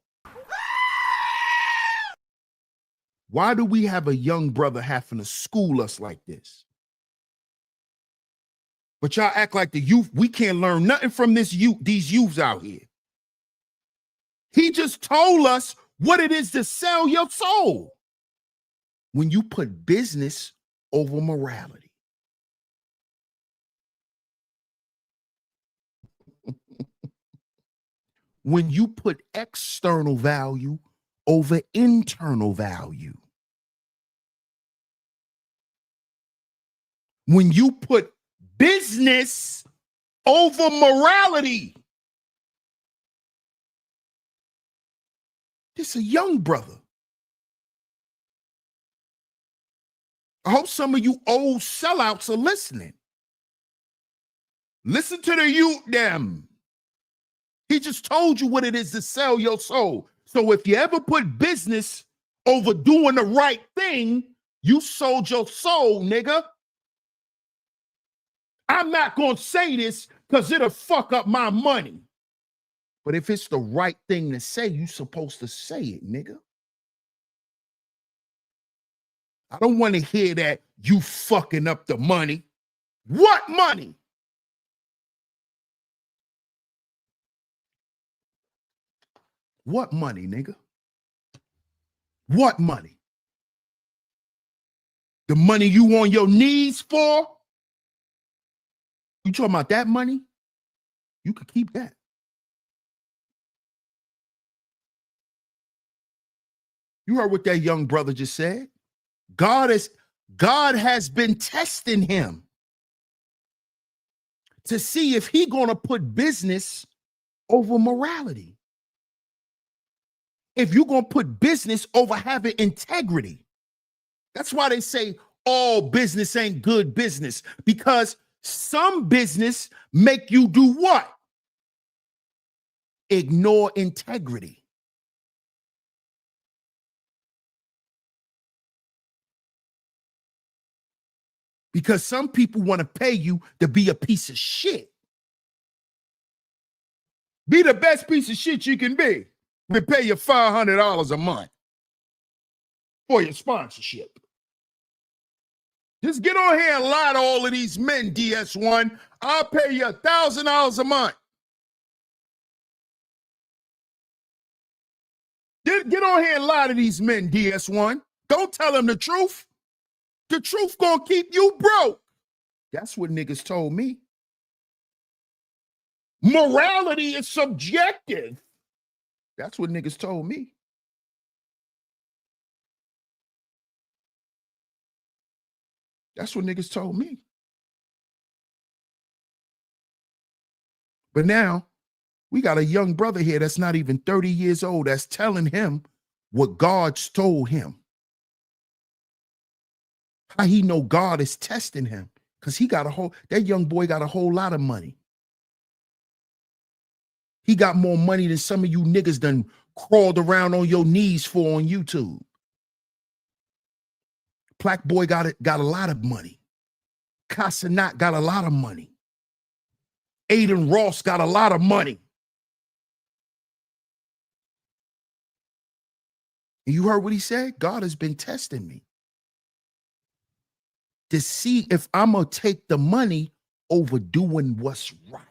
Why do we have a young brother having to school us like this? But y'all act like the youth, we can't learn nothing from these youths out here. He just told us what it is to sell your soul when you put business over morality. When you put external value over internal value. When you put business over morality. This a young brother. I hope some of you old sellouts are listening. Listen to the youth them. He just told you what it is to sell your soul. So if you ever put business over doing the right thing, you sold your soul, nigga. I'm not going to say this because it'll fuck up my money. But if it's the right thing to say, you supposed to say it, nigga. I don't want to hear that you fucking up the money. What money? What money, nigga? What money? The money you on your knees for? You talking about that money? You could keep that. You heard what that young brother just said. God has been testing him to see if he gonna put business over morality. If you're gonna put business over having integrity. That's why they say all business ain't good business, because some business make you do what? Ignore integrity. Because some people want to pay you to be a piece of shit. Be the best piece of shit you can be. We pay you $500 a month for your sponsorship. Just get on here and lie to all of these men, DS1. I'll pay you $1,000 a month. Get on here and lie to these men, DS1. Don't tell them the truth. The truth gonna keep you broke. That's what niggas told me. Morality is subjective. That's what niggas told me. That's what niggas told me. But now, we got a young brother here that's not even 30 years old that's telling him what God's told him. How he know God is testing him? Because that young boy got a whole lot of money. He got more money than some of you niggas done crawled around on your knees for on YouTube. Black boy got a lot of money. Casanat got a lot of money. Aiden Ross got a lot of money. And you heard what he said? God has been testing me to see if I'm going to take the money over doing what's right.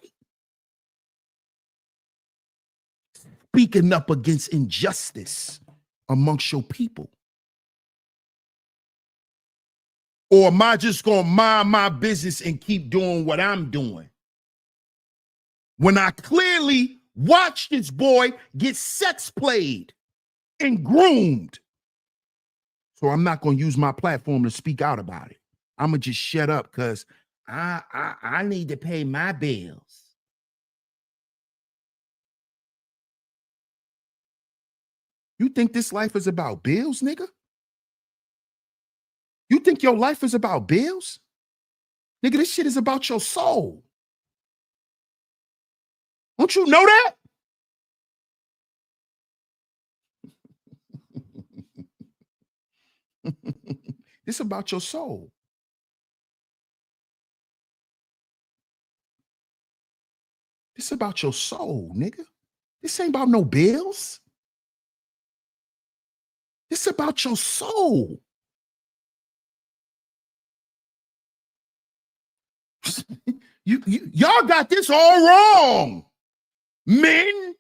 Speaking up against injustice amongst your people. Or am I just going to mind my business and keep doing what I'm doing? When I clearly watched this boy get sex played and groomed. So I'm not going to use my platform to speak out about it. I'm going to just shut up because I need to pay my bills. You think this life is about bills, nigga? You think your life is about bills? Nigga, this shit is about your soul. Don't you know that? This is about your soul. This is about your soul, nigga. This ain't about no bills. This is about your soul. Y'all got this all wrong, men.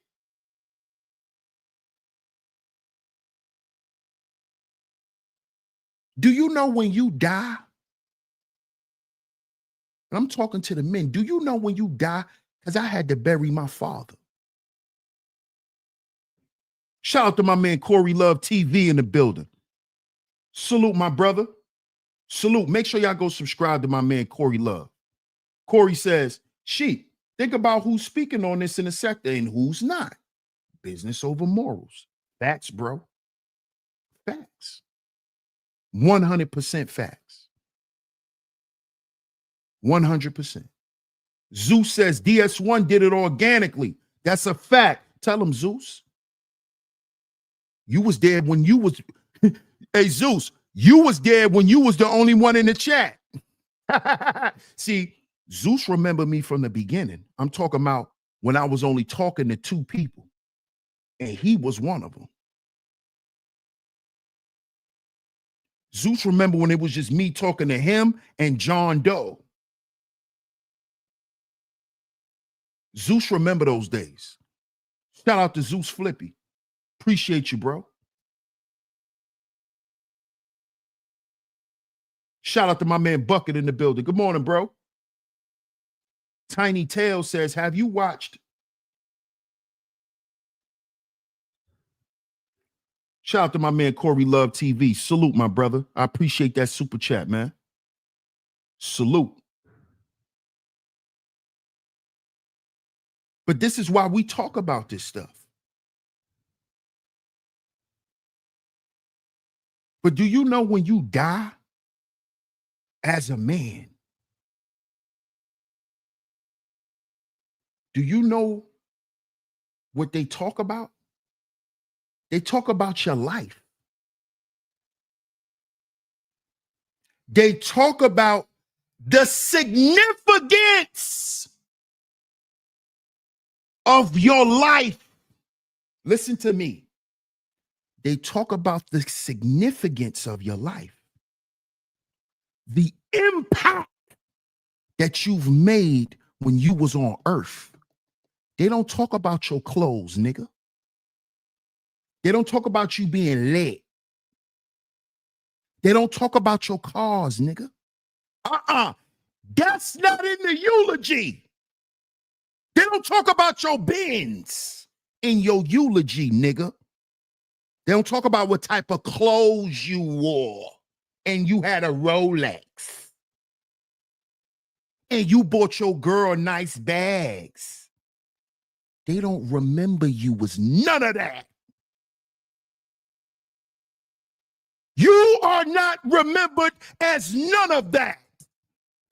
Do you know when you die? And I'm talking to the men. Do you know when you die? Because I had to bury my father. Shout out to my man Corey Love TV in the building. Salute my brother. Salute. Make sure y'all go subscribe to my man Corey Love. Corey says, Sheep, Think about who's speaking on this in the sector and who's not. Business over morals. Facts, bro. Facts. 100% facts. 100%. Zeus says DS1 did it organically. That's a fact. Tell him, Zeus. You was there when you was, hey, Zeus, you was there when you was the only one in the chat. See, Zeus remember me from the beginning. I'm talking about when I was only talking to 2 people, and he was one of them. Zeus remember when it was just me talking to him and John Doe. Zeus remember those days. Shout out to Zeus Flippy. Appreciate you, bro. Shout out to my man Bucket in the building. Good morning, bro. Tiny Tail says, have you watched? Shout out to my man Corey Love TV. Salute, my brother. I appreciate that super chat, man. Salute. But this is why we talk about this stuff. But do you know when you die as a man, do you know what they talk about? They talk about your life. They talk about the significance of your life. Listen to me. They talk about the significance of your life, the impact that you've made when you was on earth. They don't talk about your clothes, nigga. They don't talk about you being lit. They don't talk about your cars, nigga. That's not in the eulogy. They don't talk about your Benz in your eulogy, nigga. They don't talk about what type of clothes you wore and you had a Rolex and you bought your girl nice bags. They don't remember you was none of that. You are not remembered as none of that.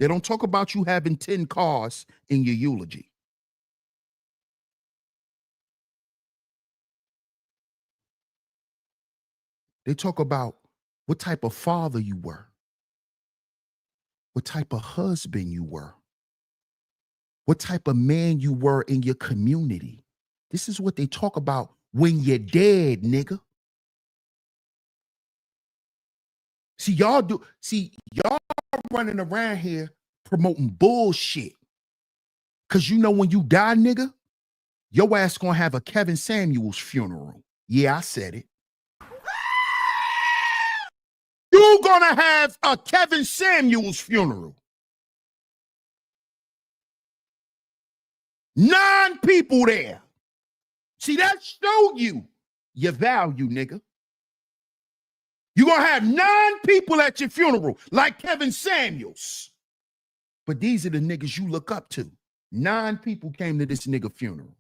They don't talk about you having 10 cars in your eulogy. They talk about what type of father you were, what type of husband you were, what type of man you were in your community. This is what they talk about when you're dead, nigga. Y'all running around here promoting bullshit. Cause you know when you die, nigga, your ass gonna have a Kevin Samuels funeral. Yeah, I said it. You're gonna have a Kevin Samuels funeral. 9 people there. See, that showed you your value, nigga. You're gonna have 9 people at your funeral, like Kevin Samuels. But these are the niggas you look up to. 9 people came to this nigga funeral.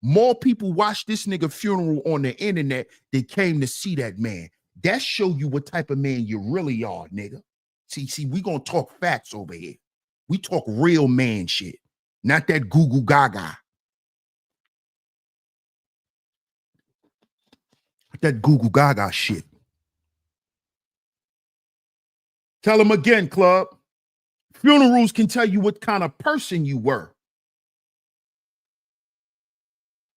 More people watched this nigga funeral on the internet than came to see that man. That show you what type of man you really are, nigga. See, we gonna talk facts over here. We talk real man shit, not that goo gaga. That goo gaga shit. Tell them again, club. Funerals can tell you what kind of person you were.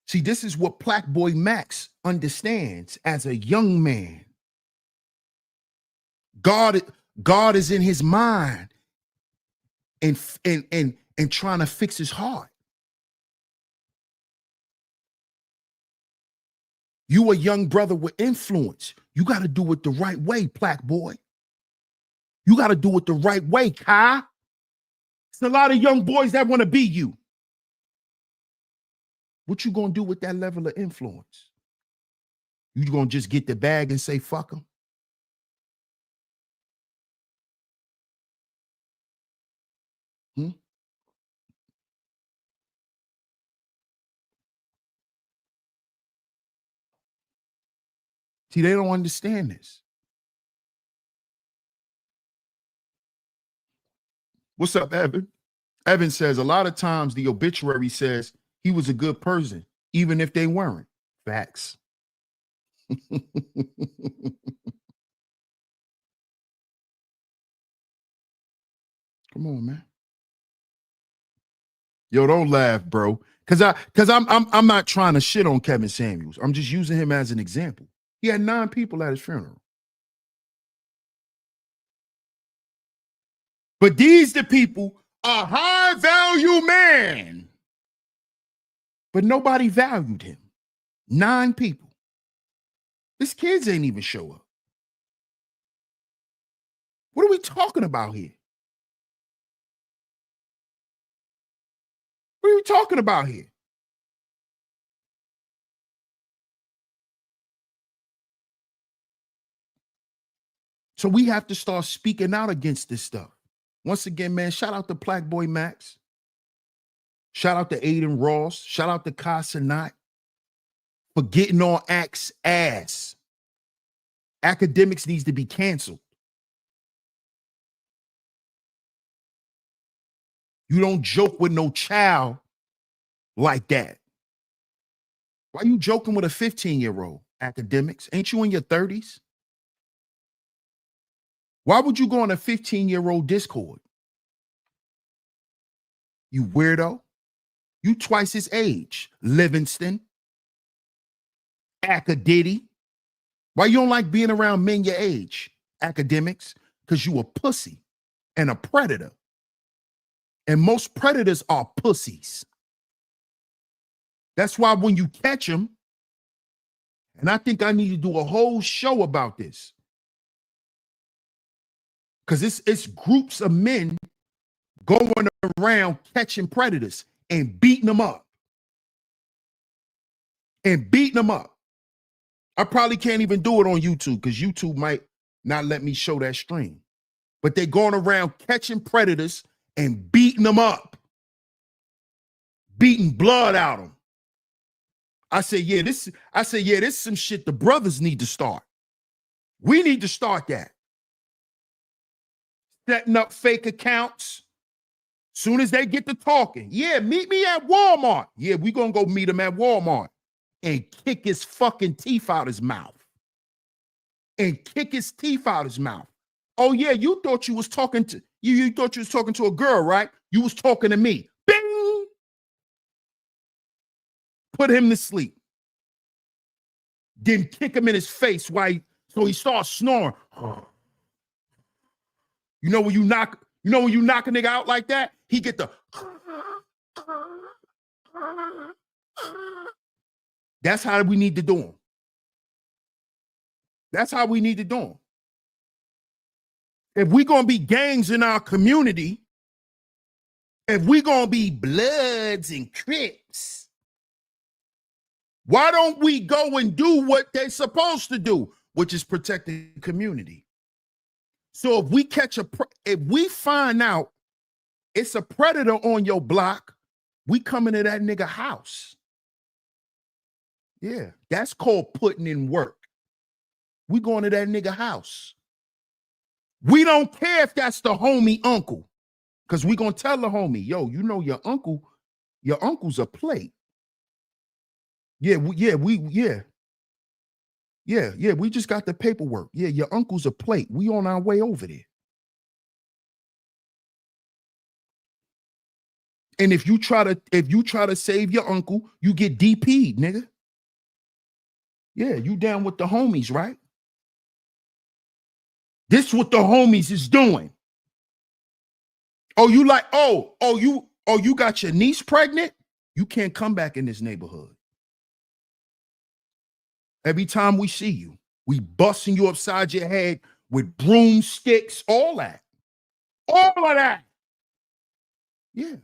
See, this is what Black Boy Max understands as a young man. God is in his mind and trying to fix his heart. You a young brother with influence. You got to do it the right way, Black Boy. You got to do it the right way, Kai. There's a lot of young boys that want to be you. What you gonna do with that level of influence? You gonna just get the bag and say, fuck them? See, they don't understand this. What's up, Evan? Evan says, a lot of times the obituary says he was a good person, even if they weren't. Facts. Come on, man. Yo, don't laugh, bro. Cause I'm not trying to shit on Kevin Samuels. I'm just using him as an example. He had 9 people at his funeral. But these the people, a high value man. But nobody valued him. 9 people. His kids ain't even show up. What are we talking about here? What are we talking about here? So we have to start speaking out against this stuff. Once again, man, shout out to Black Boy Max. Shout out to Aiden Ross. Shout out to Kai Cenat for getting on Act's ass. Akademiks needs to be canceled. You don't joke with no child like that. Why you joking with a 15-year-old, Akademiks? Ain't you in your 30s? Why would you go on a 15-year-old Discord? You weirdo. You twice his age. Livingston. Akadiddy. Why you don't like being around men your age, Akademiks? Because you a pussy and a predator. And most predators are pussies. That's why when you catch them, and I think I need to do a whole show about this, because it's groups of men going around catching predators and beating them up. And beating them up. I probably can't even do it on YouTube because YouTube might not let me show that stream. But they're going around catching predators and beating them up. Beating blood out of them. I say, yeah, this is some shit the brothers need to start. We need to start that. Setting up fake accounts. Soon as they get to talking, yeah, meet me at Walmart. Yeah, we gonna go meet him at Walmart and kick his fucking teeth out his mouth. And kick his teeth out his mouth. Oh yeah, you thought you was talking to you thought you was talking to a girl, right? You was talking to me. Bing! Put him to sleep. Then kick him in his face so he starts snoring. You know when you knock a nigga out like that? He get the That's how we need to do him. That's how we need to do him. If we're gonna be gangs in our community, if we're gonna be Bloods and Crips, why don't we go and do what they're supposed to do, which is protect the community? So if we find out it's a predator on your block, we coming to that nigga house. Yeah, that's called putting in work. We going to that nigga house. We don't care if that's the homie uncle, because we gonna tell the homie, yo, you know your uncle's a plate. Yeah, we just got the paperwork. Yeah, your uncle's a plate. We on our way over there. And if you try to save your uncle, you get DP'd, nigga. Yeah, you down with the homies, right? This what the homies is doing. Oh, you got your niece pregnant? You can't come back in this neighborhood. Every time we see you, we busting you upside your head with broomsticks, all that. All of that. Yeah.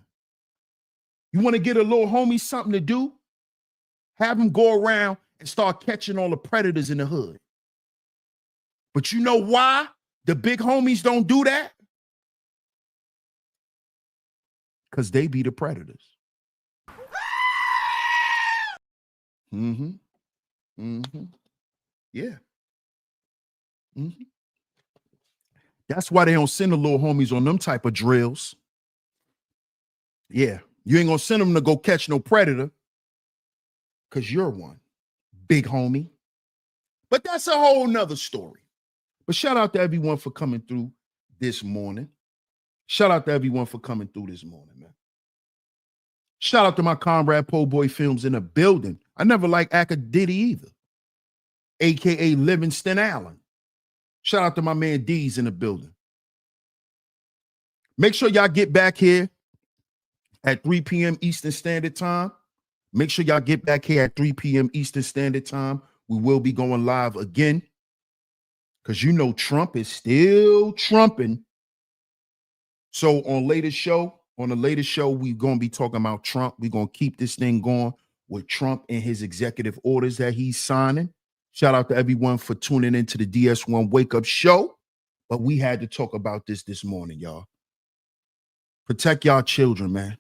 You want to get a little homie something to do? Have him go around and start catching all the predators in the hood. But you know why the big homies don't do that? Because they be the predators. Mm-hmm. Mm-hmm. Yeah. Mhm. That's why they don't send the little homies on them type of drills. Yeah, you ain't gonna send them to go catch no predator because you're one, big homie. But that's a whole nother story. But shout out to everyone for coming through this morning. Shout out to everyone for coming through this morning, man. Shout out to my comrade Po Boy Films in the building. I never liked Akademiks either, aka Livingston Allen. Shout out to my man D's in the building. Make sure y'all get back here at 3 p.m. Eastern Standard Time. Make sure y'all get back here at 3 p.m. Eastern Standard Time. We will be going live again because you know Trump is still trumping. So on the latest show, we're going to be talking about Trump. We're going to keep this thing going with Trump and his executive orders that he's signing. Shout out to everyone for tuning into the DS1 Wake Up Show. But we had to talk about this morning, y'all. Protect y'all children, man.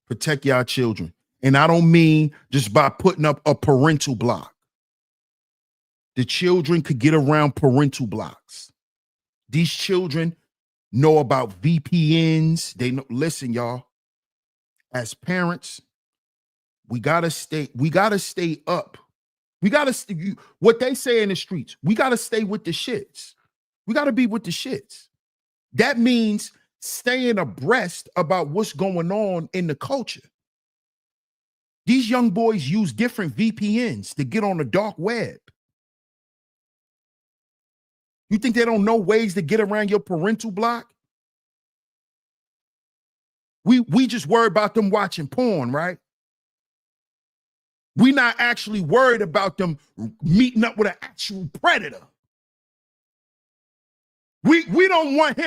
Protect y'all children. And I don't mean just by putting up a parental block. The children could get around parental blocks. These children know about VPNs. They know, listen, y'all. As parents, we gotta stay up. We gotta what they say in the streets. We gotta stay with the shits. We gotta be with the shits. That means staying abreast about what's going on in the culture. These young boys use different VPNs to get on the dark web. You think they don't know ways to get around your parental block? We just worry about them watching porn, right? We're not actually worried about them meeting up with an actual predator. We don't want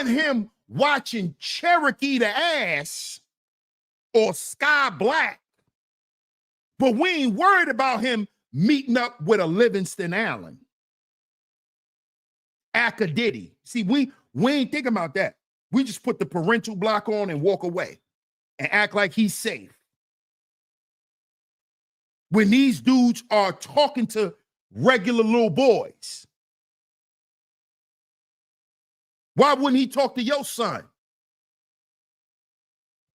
him watching Cherokee the Ass or Sky Black, but we ain't worried about him meeting up with a Livingston Allen. Akademiks. See, we ain't thinking about that. We just put the parental block on and walk away and act like he's safe. When these dudes are talking to regular little boys, why wouldn't he talk to your son?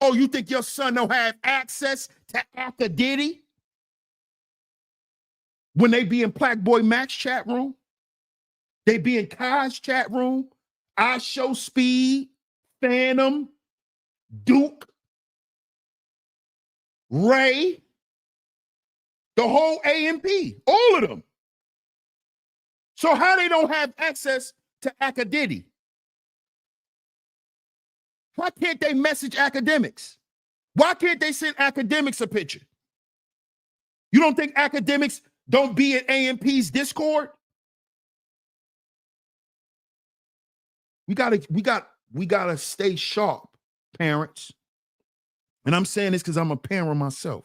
Oh, you think your son don't have access to Akademiks when they be in Black Boy Max chat room? They be in Kai's chat room, I Show Speed, Phantom, Duke, Ray, the whole AMP, all of them. So how they don't have access to Akademiks? Why can't they message Akademiks? Why can't they send Akademiks a picture? You don't think Akademiks don't be in AMP's Discord? We gotta stay sharp, parents. And I'm saying this because I'm a parent myself.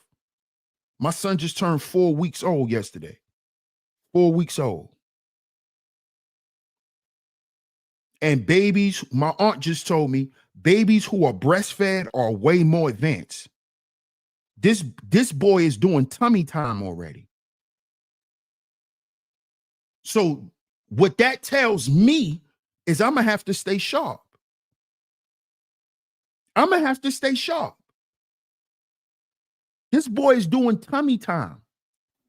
My son just turned 4 weeks old yesterday. 4 weeks old. And babies, my aunt just told me, babies who are breastfed are way more advanced. This boy is doing tummy time already. So what that tells me is I'm gonna have to stay sharp. I'm gonna have to stay sharp. This boy is doing tummy time,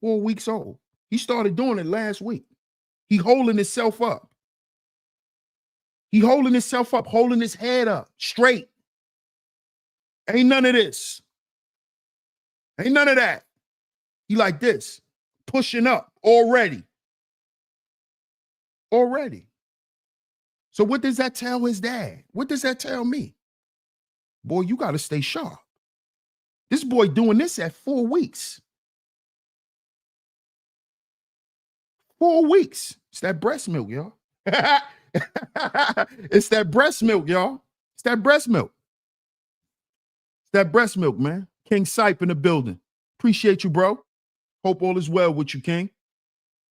4 weeks old. He started doing it last week. He holding himself up. He holding himself up, holding his head up straight. Ain't none of this. Ain't none of that. He like this, pushing up already. Already. So what does that tell his dad? What does that tell me? Boy, you got to stay sharp. This boy doing this at 4 weeks. 4 weeks. It's that breast milk, y'all. It's that breast milk, y'all. It's that breast milk. It's that breast milk, man. King Sipe in the building. Appreciate you, bro. Hope all is well with you, King.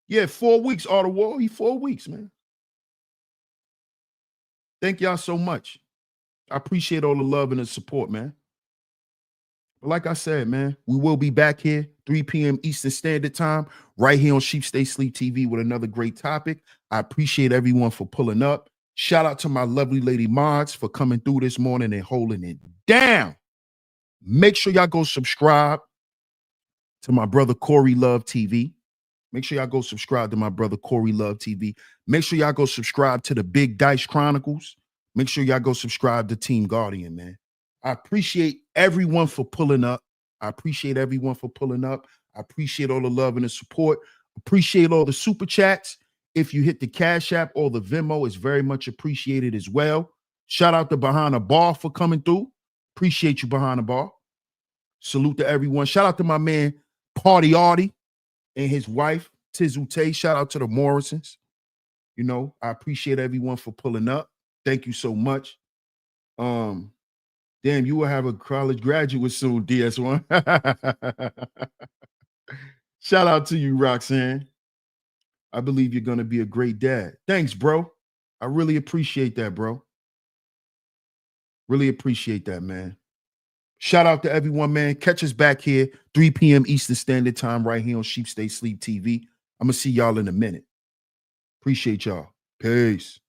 Yeah, 4 weeks, Ottawa. He 4 weeks, man. Thank y'all so much. I appreciate all the love and the support, man. But like I said, man, we will be back here 3 p.m. Eastern Standard Time, right here on Sheep Stay Sleep TV with another great topic. I appreciate everyone for pulling up. Shout out to my lovely lady mods for coming through this morning and holding it down. Make sure y'all go subscribe to my brother Corey Love TV. Make sure y'all go subscribe to my brother Corey Love TV. Make sure y'all go subscribe to the Big Dice Chronicles. Make sure y'all go subscribe to Team Guardian, man. I appreciate everyone for pulling up. I appreciate everyone for pulling up. I appreciate all the love and the support. Appreciate all the super chats. If you hit the Cash App or the Venmo, it's very much appreciated as well. Shout out to Behind the Bar for coming through. Appreciate you, Behind the Bar. Salute to everyone. Shout out to my man, Party Artie, and his wife, Tizu Tay. Shout out to the Morrisons. You know, I appreciate everyone for pulling up. Thank you so much. Damn, you will have a college graduate soon, DS1. Shout out to you, Roxanne. I believe you're going to be a great dad. Thanks, bro. I really appreciate that, bro. Really appreciate that, man. Shout out to everyone, man. Catch us back here, 3 p.m. Eastern Standard Time, right here on Sheep Stay Sleep TV. I'm going to see y'all in a minute. Appreciate y'all. Peace.